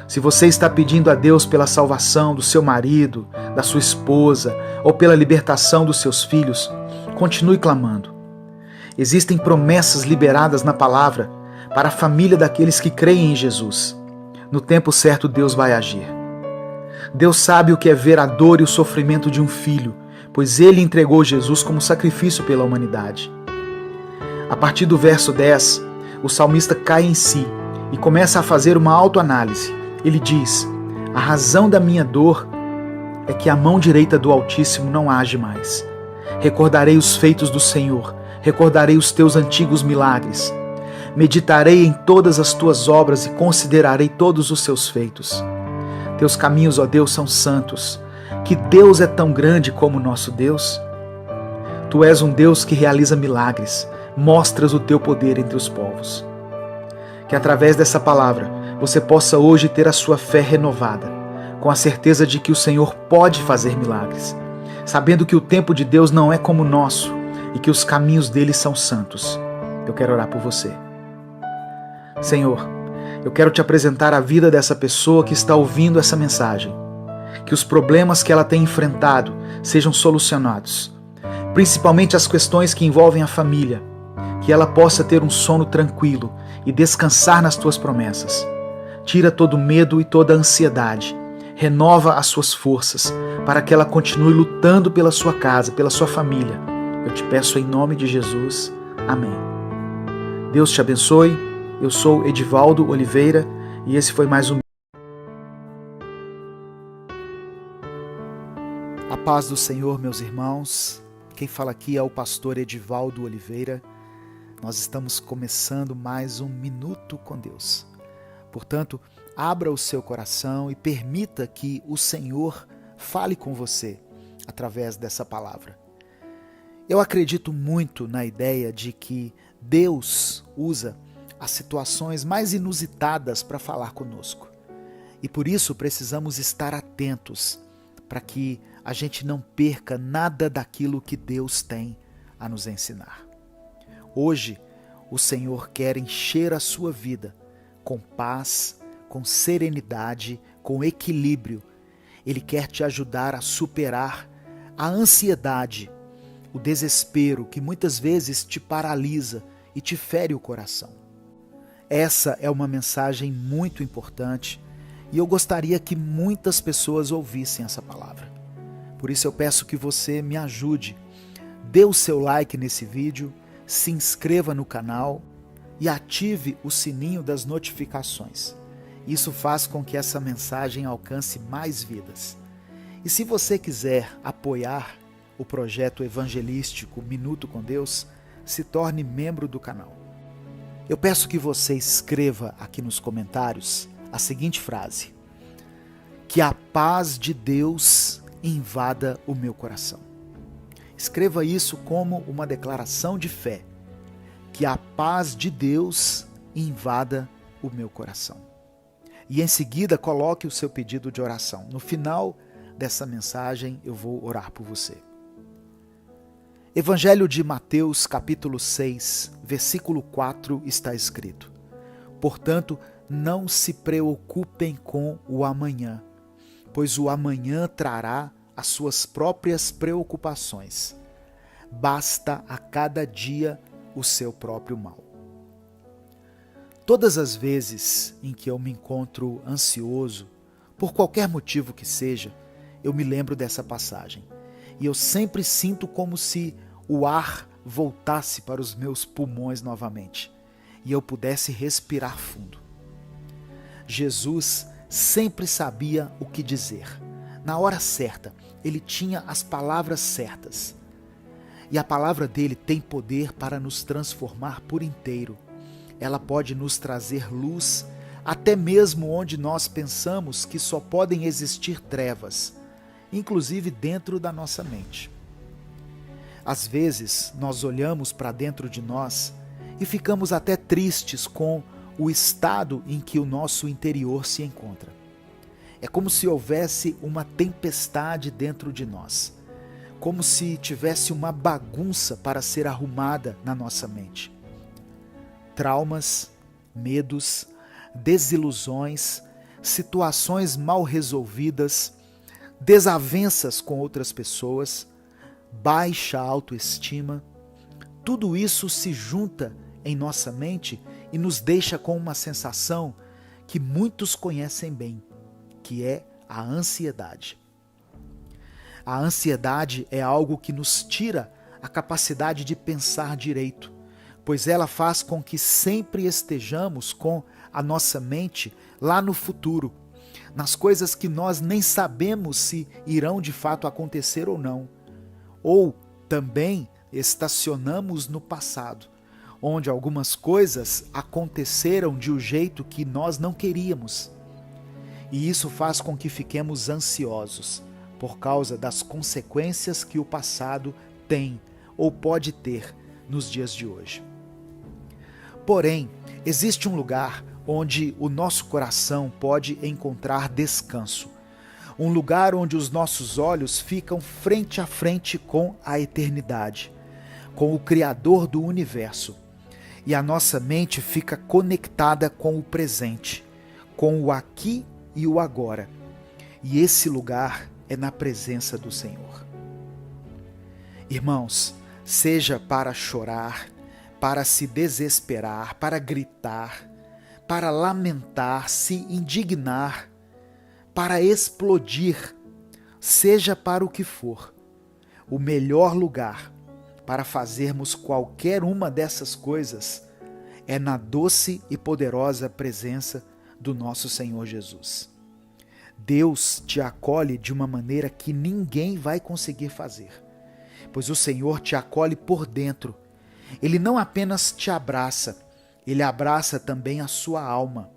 Se você está pedindo a Deus pela salvação do seu marido, da sua esposa ou pela libertação dos seus filhos, continue clamando. Existem promessas liberadas na palavra para a família daqueles que creem em Jesus. No tempo certo, Deus vai agir. Deus sabe o que é ver a dor e o sofrimento de um filho, pois Ele entregou Jesus como sacrifício pela humanidade. A partir do verso 10, o salmista cai em si e começa a fazer uma autoanálise. Ele diz: a razão da minha dor é que a mão direita do Altíssimo não age mais. Recordarei os feitos do Senhor, recordarei os teus antigos milagres. Meditarei em todas as tuas obras e considerarei todos os seus feitos. Teus caminhos, ó Deus, são santos. Que Deus é tão grande como o nosso Deus? Tu és um Deus que realiza milagres, mostras o teu poder entre os povos. Que através dessa palavra você possa hoje ter a sua fé renovada, com a certeza de que o Senhor pode fazer milagres, sabendo que o tempo de Deus não é como o nosso e que os caminhos dele são santos. Eu quero orar por você. Senhor, eu quero te apresentar a vida dessa pessoa que está ouvindo essa mensagem. Que os problemas que ela tem enfrentado sejam solucionados, principalmente as questões que envolvem a família. Que ela possa ter um sono tranquilo e descansar nas tuas promessas. Tira todo o medo e toda a ansiedade. Renova as suas forças para que ela continue lutando pela sua casa, pela sua família. Eu te peço em nome de Jesus. Amém. Deus te abençoe. Eu sou Edivaldo Oliveira e esse foi mais um. A paz do Senhor, meus irmãos. Quem fala aqui é o pastor Edivaldo Oliveira. Nós estamos começando mais um Minuto com Deus. Portanto, abra o seu coração e permita que o Senhor fale com você através dessa palavra. Eu acredito muito na ideia de que Deus usa as situações mais inusitadas para falar conosco. E por isso precisamos estar atentos para que a gente não perca nada daquilo que Deus tem a nos ensinar. Hoje, o Senhor quer encher a sua vida com paz, com serenidade, com equilíbrio. Ele quer te ajudar a superar a ansiedade, o desespero que muitas vezes te paralisa e te fere o coração. Essa é uma mensagem muito importante e eu gostaria que muitas pessoas ouvissem essa palavra. Por isso eu peço que você me ajude. Dê o seu like nesse vídeo, se inscreva no canal e ative o sininho das notificações. Isso faz com que essa mensagem alcance mais vidas. E se você quiser apoiar o projeto evangelístico Minuto com Deus, se torne membro do canal. Eu peço que você escreva aqui nos comentários a seguinte frase: que a paz de Deus invada o meu coração. Escreva isso como uma declaração de fé. Que a paz de Deus invada o meu coração. E em seguida coloque o seu pedido de oração. No final dessa mensagem eu vou orar por você. Evangelho de Mateus, capítulo 6, versículo 4, está escrito: portanto, não se preocupem com o amanhã, pois o amanhã trará as suas próprias preocupações. Basta a cada dia o seu próprio mal. Todas as vezes em que eu me encontro ansioso, por qualquer motivo que seja, eu me lembro dessa passagem. E eu sempre sinto como se o ar voltasse para os meus pulmões novamente e eu pudesse respirar fundo. Jesus sempre sabia o que dizer. Na hora certa, ele tinha as palavras certas. E a palavra dele tem poder para nos transformar por inteiro. Ela pode nos trazer luz, até mesmo onde nós pensamos que só podem existir trevas, inclusive dentro da nossa mente. Às vezes, nós olhamos para dentro de nós e ficamos até tristes com o estado em que o nosso interior se encontra. É como se houvesse uma tempestade dentro de nós, como se tivesse uma bagunça para ser arrumada na nossa mente. Traumas, medos, desilusões, situações mal resolvidas, desavenças com outras pessoas, baixa autoestima, tudo isso se junta em nossa mente e nos deixa com uma sensação que muitos conhecem bem, que é a ansiedade. A ansiedade é algo que nos tira a capacidade de pensar direito, pois ela faz com que sempre estejamos com a nossa mente lá no futuro, nas coisas que nós nem sabemos se irão de fato acontecer ou não. Ou também estacionamos no passado, onde algumas coisas aconteceram de um jeito que nós não queríamos. E isso faz com que fiquemos ansiosos por causa das consequências que o passado tem ou pode ter nos dias de hoje. Porém, existe um lugar onde o nosso coração pode encontrar descanso. Um lugar onde os nossos olhos ficam frente a frente com a eternidade, com o Criador do universo. E a nossa mente fica conectada com o presente, com o aqui e o agora. E esse lugar é na presença do Senhor. Irmãos, seja para chorar, para se desesperar, para gritar, para lamentar, se indignar, para explodir, seja para o que for, o melhor lugar para fazermos qualquer uma dessas coisas é na doce e poderosa presença do nosso Senhor Jesus. Deus te acolhe de uma maneira que ninguém vai conseguir fazer, pois o Senhor te acolhe por dentro. Ele não apenas te abraça, ele abraça também a sua alma.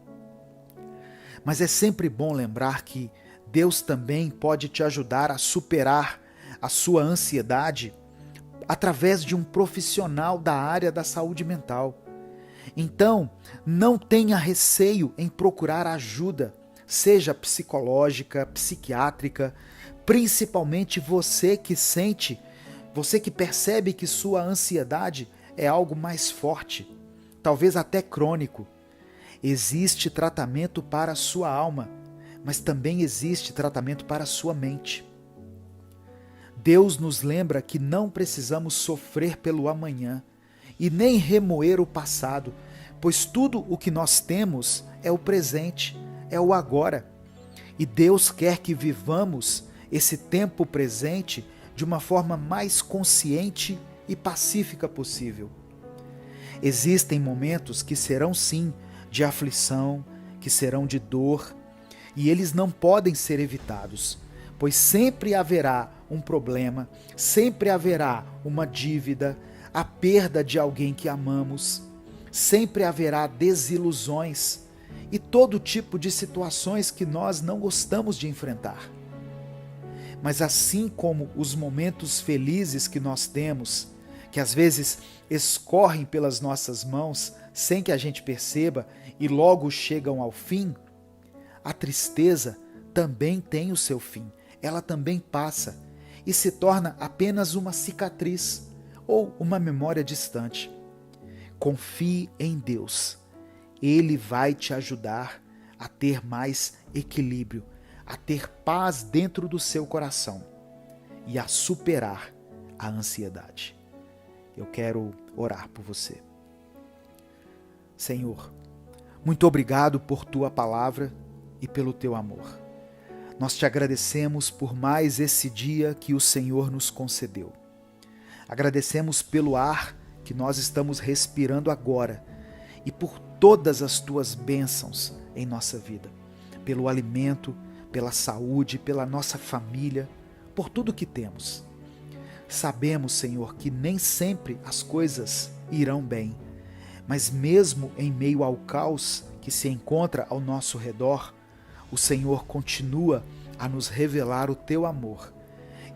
Mas é sempre bom lembrar que Deus também pode te ajudar a superar a sua ansiedade através de um profissional da área da saúde mental. Então, não tenha receio em procurar ajuda, seja psicológica, psiquiátrica, principalmente você que percebe que sua ansiedade é algo mais forte, talvez até crônico. Existe tratamento para a sua alma, mas também existe tratamento para a sua mente. Deus nos lembra que não precisamos sofrer pelo amanhã e nem remoer o passado, pois tudo o que nós temos é o presente, é o agora. E Deus quer que vivamos esse tempo presente de uma forma mais consciente e pacífica possível. Existem momentos que serão sim de aflição, que serão de dor, e eles não podem ser evitados, pois sempre haverá um problema, sempre haverá uma dívida, a perda de alguém que amamos, sempre haverá desilusões e todo tipo de situações que nós não gostamos de enfrentar. Mas assim como os momentos felizes que nós temos, que às vezes escorrem pelas nossas mãos sem que a gente perceba e logo chegam ao fim, a tristeza também tem o seu fim, ela também passa e se torna apenas uma cicatriz ou uma memória distante. Confie em Deus, Ele vai te ajudar a ter mais equilíbrio, a ter paz dentro do seu coração e a superar a ansiedade. Eu quero orar por você. Senhor, muito obrigado por Tua palavra e pelo Teu amor. Nós te agradecemos por mais esse dia que o Senhor nos concedeu. Agradecemos pelo ar que nós estamos respirando agora e por todas as tuas bênçãos em nossa vida, pelo alimento, pela saúde, pela nossa família, por tudo que temos. Sabemos, Senhor, que nem sempre as coisas irão bem, mas mesmo em meio ao caos que se encontra ao nosso redor, o Senhor continua a nos revelar o teu amor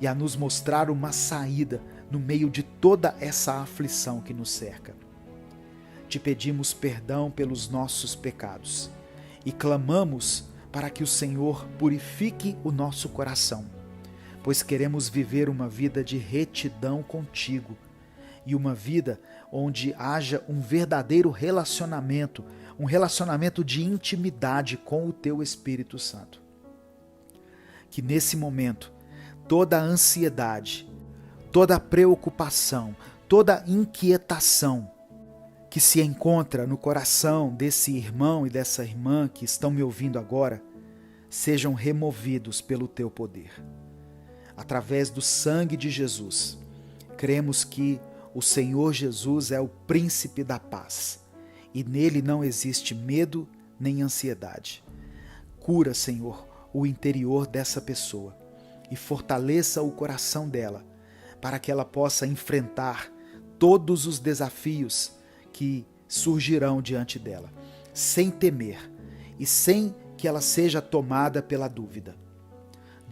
e a nos mostrar uma saída no meio de toda essa aflição que nos cerca. Te pedimos perdão pelos nossos pecados e clamamos para que o Senhor purifique o nosso coração, pois queremos viver uma vida de retidão contigo e uma vida onde haja um verdadeiro relacionamento, um relacionamento de intimidade com o teu Espírito Santo. Que nesse momento, toda a ansiedade, toda a preocupação, toda a inquietação que se encontra no coração desse irmão e dessa irmã que estão me ouvindo agora, sejam removidos pelo teu poder. Através do sangue de Jesus, cremos que o Senhor Jesus é o príncipe da paz e nele não existe medo nem ansiedade. Cura, Senhor, o interior dessa pessoa e fortaleça o coração dela para que ela possa enfrentar todos os desafios que surgirão diante dela, sem temer e sem que ela seja tomada pela dúvida.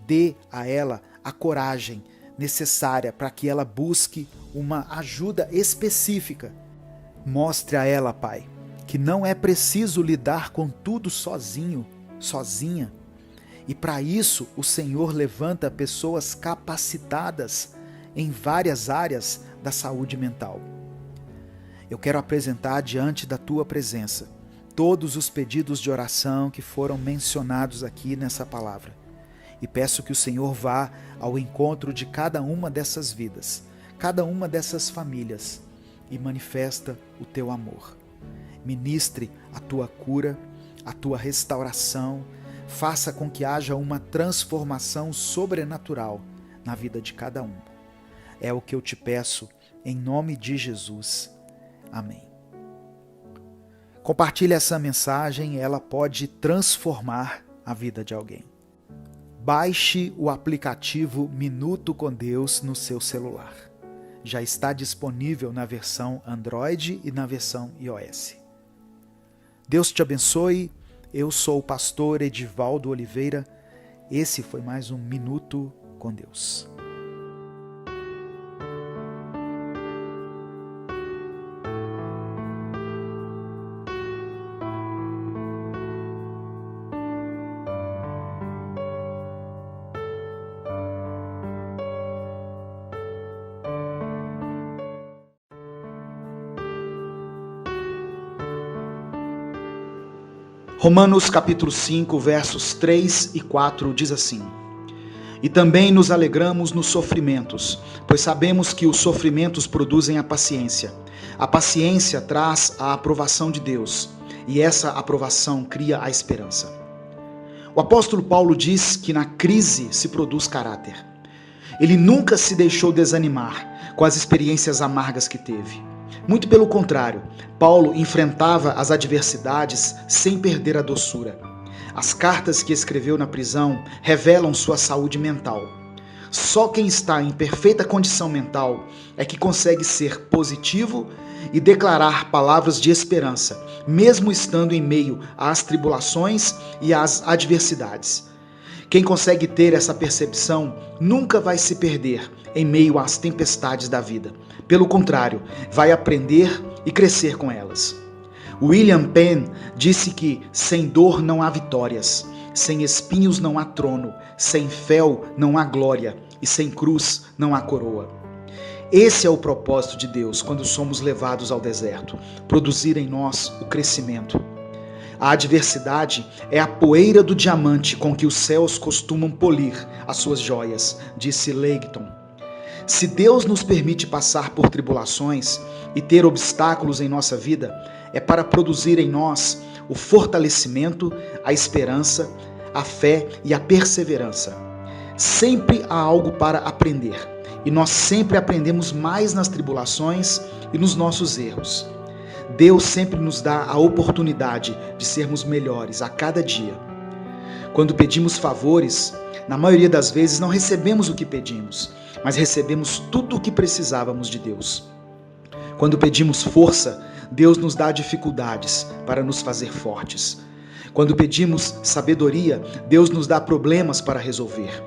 Dê a ela a coragem necessária para que ela busque uma ajuda específica. Mostre a ela, Pai, que não é preciso lidar com tudo sozinho, sozinha. E para isso o Senhor levanta pessoas capacitadas em várias áreas da saúde mental. Eu quero apresentar diante da tua presença todos os pedidos de oração que foram mencionados aqui nessa palavra. E peço que o Senhor vá ao encontro de cada uma dessas vidas, cada uma dessas famílias e manifesta o teu amor. Ministre a tua cura, a tua restauração, faça com que haja uma transformação sobrenatural na vida de cada um. É o que eu te peço em nome de Jesus. Amém. Compartilhe essa mensagem, ela pode transformar a vida de alguém. Baixe o aplicativo Minuto com Deus no seu celular. Já está disponível na versão Android e na versão iOS. Deus te abençoe. Eu sou o pastor Edivaldo Oliveira. Esse foi mais um Minuto com Deus. Romanos capítulo 5, versos 3 e 4 diz assim: E também nos alegramos nos sofrimentos, pois sabemos que os sofrimentos produzem a paciência. A paciência traz a aprovação de Deus, e essa aprovação cria a esperança. O apóstolo Paulo diz que na crise se produz caráter. Ele nunca se deixou desanimar com as experiências amargas que teve. Muito pelo contrário, Paulo enfrentava as adversidades sem perder a doçura. As cartas que escreveu na prisão revelam sua saúde mental. Só quem está em perfeita condição mental é que consegue ser positivo e declarar palavras de esperança, mesmo estando em meio às tribulações e às adversidades. Quem consegue ter essa percepção nunca vai se perder em meio às tempestades da vida. Pelo contrário, vai aprender e crescer com elas. William Penn disse que sem dor não há vitórias, sem espinhos não há trono, sem fel não há glória e sem cruz não há coroa. Esse é o propósito de Deus quando somos levados ao deserto, produzir em nós o crescimento. A adversidade é a poeira do diamante com que os céus costumam polir as suas joias, disse Leighton. Se Deus nos permite passar por tribulações e ter obstáculos em nossa vida, é para produzir em nós o fortalecimento, a esperança, a fé e a perseverança. Sempre há algo para aprender e nós sempre aprendemos mais nas tribulações e nos nossos erros. Deus sempre nos dá a oportunidade de sermos melhores a cada dia. Quando pedimos favores, na maioria das vezes não recebemos o que pedimos, mas recebemos tudo o que precisávamos de Deus. Quando pedimos força, Deus nos dá dificuldades para nos fazer fortes. Quando pedimos sabedoria, Deus nos dá problemas para resolver.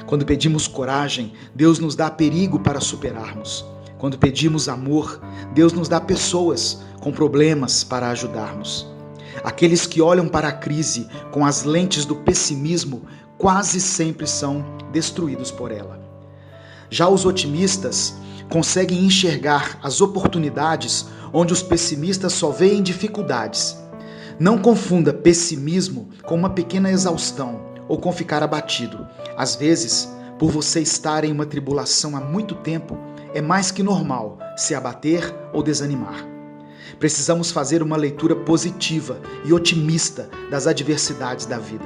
Quando pedimos coragem, Deus nos dá perigo para superarmos. Quando pedimos amor, Deus nos dá pessoas com problemas para ajudarmos. Aqueles que olham para a crise com as lentes do pessimismo quase sempre são destruídos por ela. Já os otimistas conseguem enxergar as oportunidades onde os pessimistas só veem dificuldades. Não confunda pessimismo com uma pequena exaustão ou com ficar abatido. Às vezes, por você estar em uma tribulação há muito tempo, é mais que normal se abater ou desanimar. Precisamos fazer uma leitura positiva e otimista das adversidades da vida.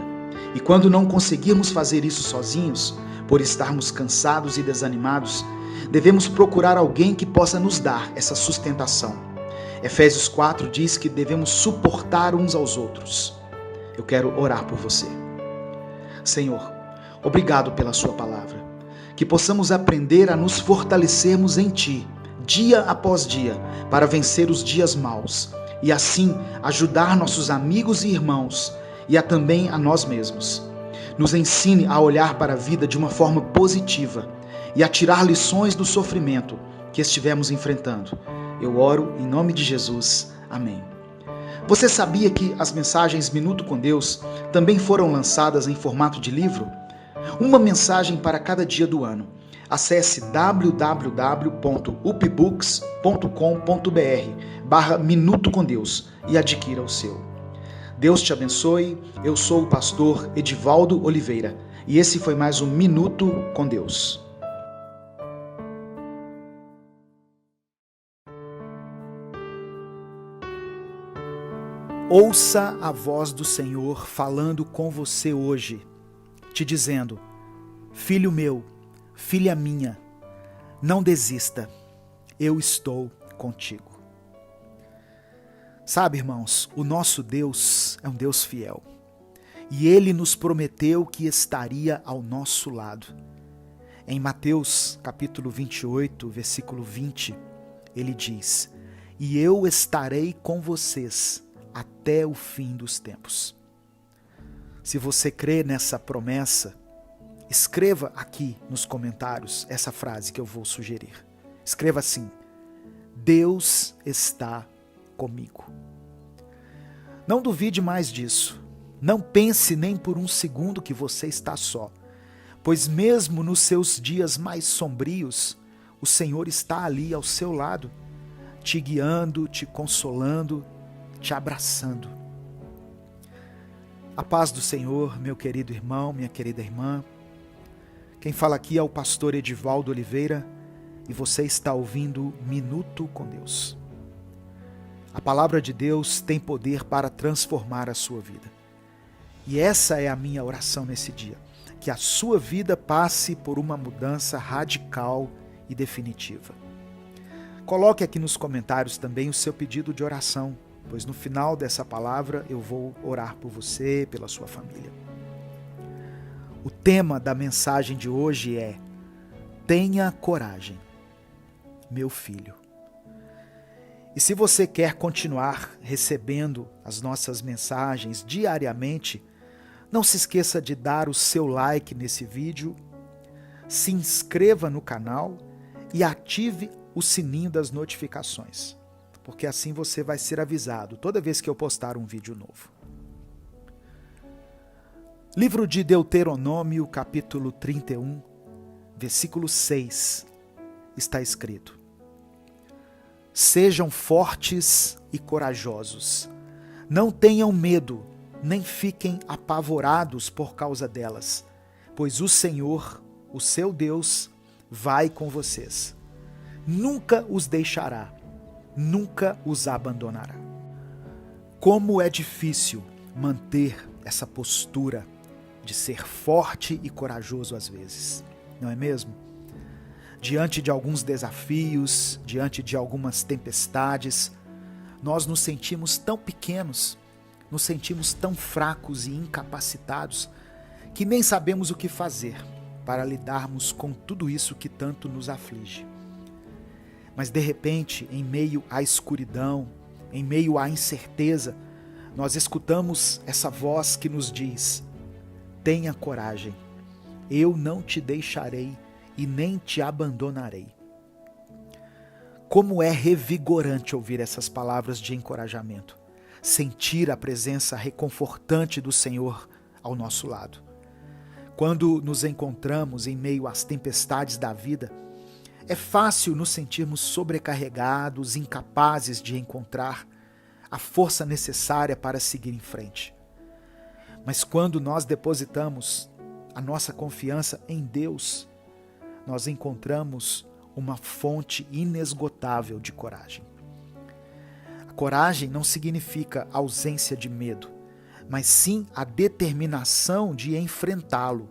E quando não conseguirmos fazer isso sozinhos, por estarmos cansados e desanimados, devemos procurar alguém que possa nos dar essa sustentação. Efésios 4 diz que devemos suportar uns aos outros. Eu quero orar por você. Senhor, obrigado pela sua palavra. Que possamos aprender a nos fortalecermos em Ti, dia após dia, para vencer os dias maus e assim ajudar nossos amigos e irmãos e também a nós mesmos. Nos ensine a olhar para a vida de uma forma positiva e a tirar lições do sofrimento que estivemos enfrentando. Eu oro em nome de Jesus. Amém. Você sabia que as mensagens Minuto com Deus também foram lançadas em formato de livro? Uma mensagem para cada dia do ano. Acesse www.upbooks.com.br/Minuto com Deus e adquira o seu. Deus te abençoe. Eu sou o pastor Edivaldo Oliveira e esse foi mais um Minuto com Deus. Ouça a voz do Senhor falando com você hoje, te dizendo: filho meu, filha minha, não desista, eu estou contigo. Sabe, irmãos, o nosso Deus é um Deus fiel e Ele nos prometeu que estaria ao nosso lado. Em Mateus capítulo 28, versículo 20, Ele diz: e eu estarei com vocês até o fim dos tempos. Se você crê nessa promessa, escreva aqui nos comentários essa frase que eu vou sugerir. Escreva assim: Deus está comigo. Não duvide mais disso. Não pense nem por um segundo que você está só, pois mesmo nos seus dias mais sombrios, o Senhor está ali ao seu lado, te guiando, te consolando, te abraçando. A paz do Senhor, meu querido irmão, minha querida irmã. Quem fala aqui é o pastor Edivaldo Oliveira e você está ouvindo Minuto com Deus. A palavra de Deus tem poder para transformar a sua vida. E essa é a minha oração nesse dia, que a sua vida passe por uma mudança radical e definitiva. Coloque aqui nos comentários também o seu pedido de oração, pois no final dessa palavra eu vou orar por você, pela sua família. O tema da mensagem de hoje é: tenha coragem, meu filho. E se você quer continuar recebendo as nossas mensagens diariamente, não se esqueça de dar o seu like nesse vídeo, se inscreva no canal e ative o sininho das notificações, porque assim você vai ser avisado toda vez que eu postar um vídeo novo. Livro de Deuteronômio, capítulo 31, versículo 6, está escrito: sejam fortes e corajosos, não tenham medo, nem fiquem apavorados por causa delas, pois o Senhor, o seu Deus, vai com vocês. Nunca os deixará, nunca os abandonará. Como é difícil manter essa postura de ser forte e corajoso às vezes, não é mesmo? diante de alguns desafios, diante de algumas tempestades, nós nos sentimos tão pequenos, nos sentimos tão fracos e incapacitados que nem sabemos o que fazer para lidarmos com tudo isso que tanto nos aflige. Mas de repente, em meio à escuridão, em meio à incerteza, nós escutamos essa voz que nos diz: tenha coragem, eu não te deixarei e nem te abandonarei. Como é revigorante ouvir essas palavras de encorajamento, sentir a presença reconfortante do Senhor ao nosso lado. Quando nos encontramos em meio às tempestades da vida, é fácil nos sentirmos sobrecarregados, incapazes de encontrar a força necessária para seguir em frente. Mas quando nós depositamos a nossa confiança em Deus, nós encontramos uma fonte inesgotável de coragem. A coragem não significa ausência de medo, mas sim a determinação de enfrentá-lo,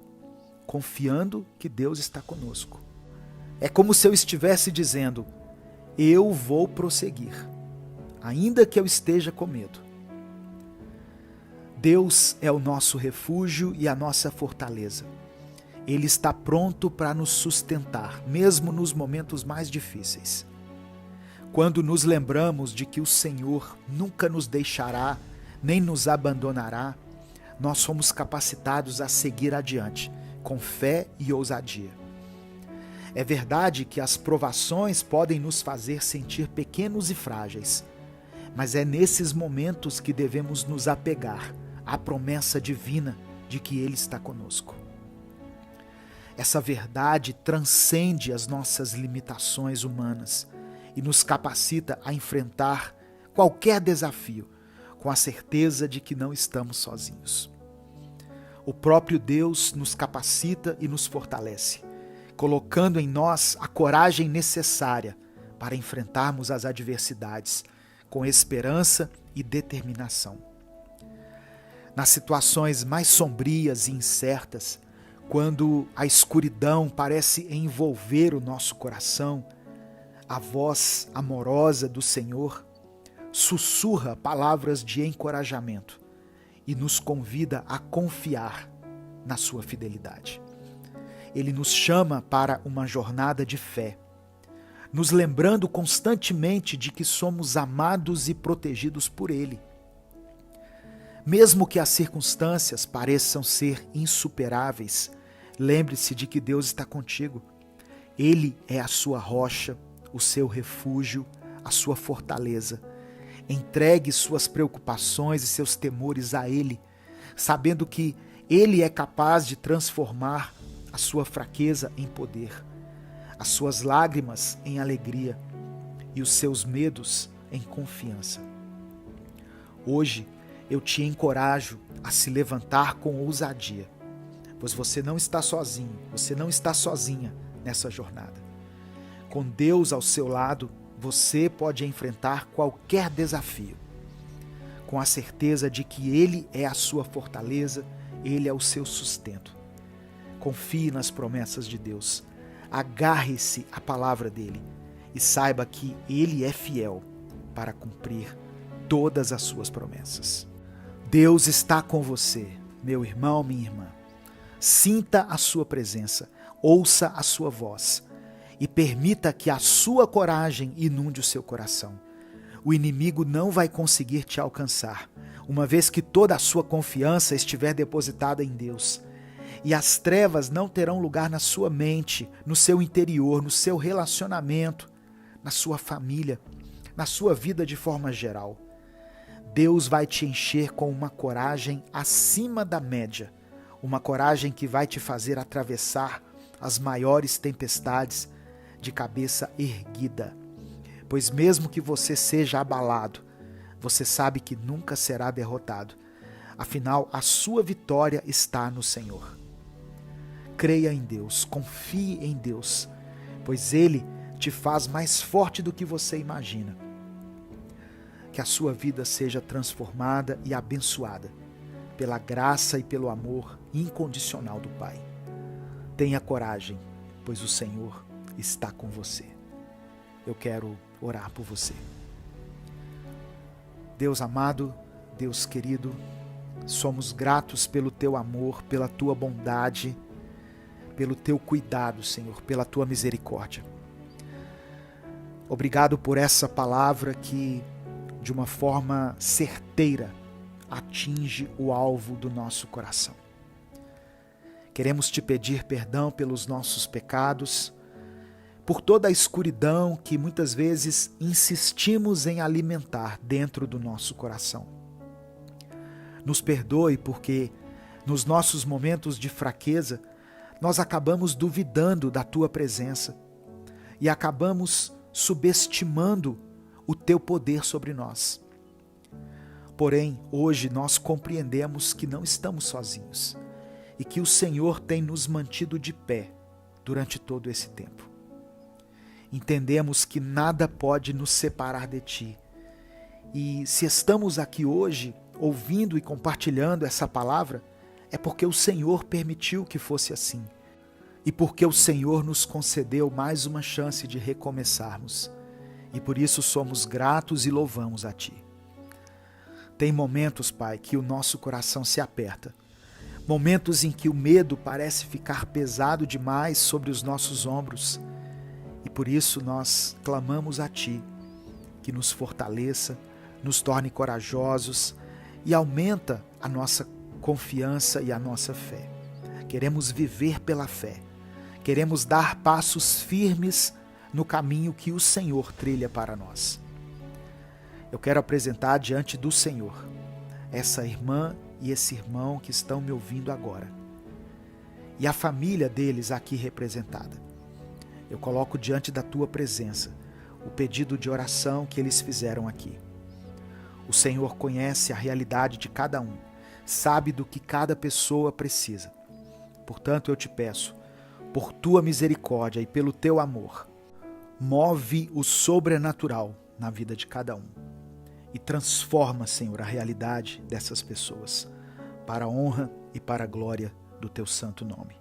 confiando que Deus está conosco. É como se eu estivesse dizendo: eu vou prosseguir, ainda que eu esteja com medo. Deus é o nosso refúgio e a nossa fortaleza. Ele está pronto para nos sustentar, mesmo nos momentos mais difíceis. Quando nos lembramos de que o Senhor nunca nos deixará, nem nos abandonará, nós somos capacitados a seguir adiante, com fé e ousadia. É verdade que as provações podem nos fazer sentir pequenos e frágeis, mas é nesses momentos que devemos nos apegar à promessa divina de que Ele está conosco. Essa verdade transcende as nossas limitações humanas e nos capacita a enfrentar qualquer desafio com a certeza de que não estamos sozinhos. O próprio Deus nos capacita e nos fortalece, colocando em nós a coragem necessária para enfrentarmos as adversidades com esperança e determinação. Nas situações mais sombrias e incertas, quando a escuridão parece envolver o nosso coração, a voz amorosa do Senhor sussurra palavras de encorajamento e nos convida a confiar na sua fidelidade. Ele nos chama para uma jornada de fé, nos lembrando constantemente de que somos amados e protegidos por Ele. Mesmo que as circunstâncias pareçam ser insuperáveis, lembre-se de que Deus está contigo. Ele é a sua rocha, o seu refúgio, a sua fortaleza. Entregue suas preocupações e seus temores a Ele, sabendo que Ele é capaz de transformar a sua fraqueza em poder, as suas lágrimas em alegria e os seus medos em confiança. Hoje eu te encorajo a se levantar com ousadia, pois você não está sozinho, você não está sozinha nessa jornada. Com Deus ao seu lado, você pode enfrentar qualquer desafio, com a certeza de que Ele é a sua fortaleza, Ele é o seu sustento. Confie nas promessas de Deus, agarre-se à palavra dEle e saiba que Ele é fiel para cumprir todas as suas promessas. Deus está com você, meu irmão, minha irmã. Sinta a sua presença, ouça a sua voz e permita que a sua coragem inunde o seu coração. O inimigo não vai conseguir te alcançar, uma vez que toda a sua confiança estiver depositada em Deus. E as trevas não terão lugar na sua mente, no seu interior, no seu relacionamento, na sua família, na sua vida de forma geral. Deus vai te encher com uma coragem acima da média, uma coragem que vai te fazer atravessar as maiores tempestades de cabeça erguida. Pois mesmo que você seja abalado, você sabe que nunca será derrotado. Afinal, a sua vitória está no Senhor. Creia em Deus, confie em Deus, pois Ele te faz mais forte do que você imagina. Que a sua vida seja transformada e abençoada pela graça e pelo amor incondicional do Pai. Tenha coragem, pois o Senhor está com você. Eu quero orar por você. Deus amado, Deus querido, somos gratos pelo teu amor, pela tua bondade, pelo teu cuidado, Senhor, pela tua misericórdia. Obrigado por essa palavra que, de uma forma certeira, atinge o alvo do nosso coração. Queremos te pedir perdão pelos nossos pecados, por toda a escuridão que muitas vezes insistimos em alimentar dentro do nosso coração. Nos perdoe porque, nos nossos momentos de fraqueza, nós acabamos duvidando da tua presença e acabamos subestimando o teu poder sobre nós. Porém, hoje nós compreendemos que não estamos sozinhos e que o Senhor tem nos mantido de pé durante todo esse tempo. Entendemos que nada pode nos separar de ti. E se estamos aqui hoje, ouvindo e compartilhando essa palavra, é porque o Senhor permitiu que fosse assim. E porque o Senhor nos concedeu mais uma chance de recomeçarmos. E por isso somos gratos e louvamos a ti. Tem momentos, Pai, que o nosso coração se aperta. Momentos em que o medo parece ficar pesado demais sobre os nossos ombros. E por isso nós clamamos a ti, que nos fortaleça, nos torne corajosos e aumenta a nossa confiança e a nossa fé. Queremos viver pela fé. Queremos dar passos firmes no caminho que o Senhor trilha para nós. Eu quero apresentar diante do Senhor essa irmã e esse irmão que estão me ouvindo agora e a família deles aqui representada. Eu coloco diante da tua presença o pedido de oração que eles fizeram aqui. O Senhor conhece a realidade de cada um, sabe do que cada pessoa precisa. Portanto, eu te peço, por tua misericórdia e pelo teu amor, move o sobrenatural na vida de cada um e transforma, Senhor, a realidade dessas pessoas para a honra e para a glória do teu santo nome.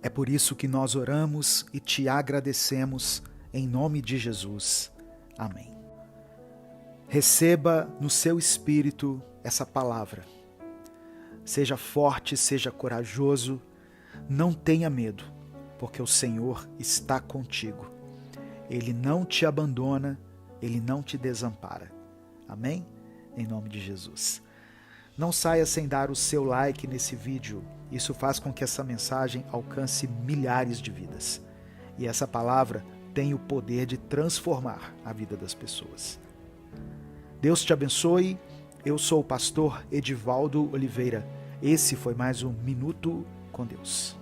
É por isso que nós oramos e te agradecemos em nome de Jesus. Amém. Receba no seu espírito essa palavra. Seja forte, seja corajoso, não tenha medo, porque o Senhor está contigo. Ele não te abandona, Ele não te desampara. Amém? Em nome de Jesus. Não saia sem dar o seu like nesse vídeo. Isso faz com que essa mensagem alcance milhares de vidas. E essa palavra tem o poder de transformar a vida das pessoas. Deus te abençoe. Eu sou o pastor Edivaldo Oliveira. Esse foi mais um Minuto com Deus.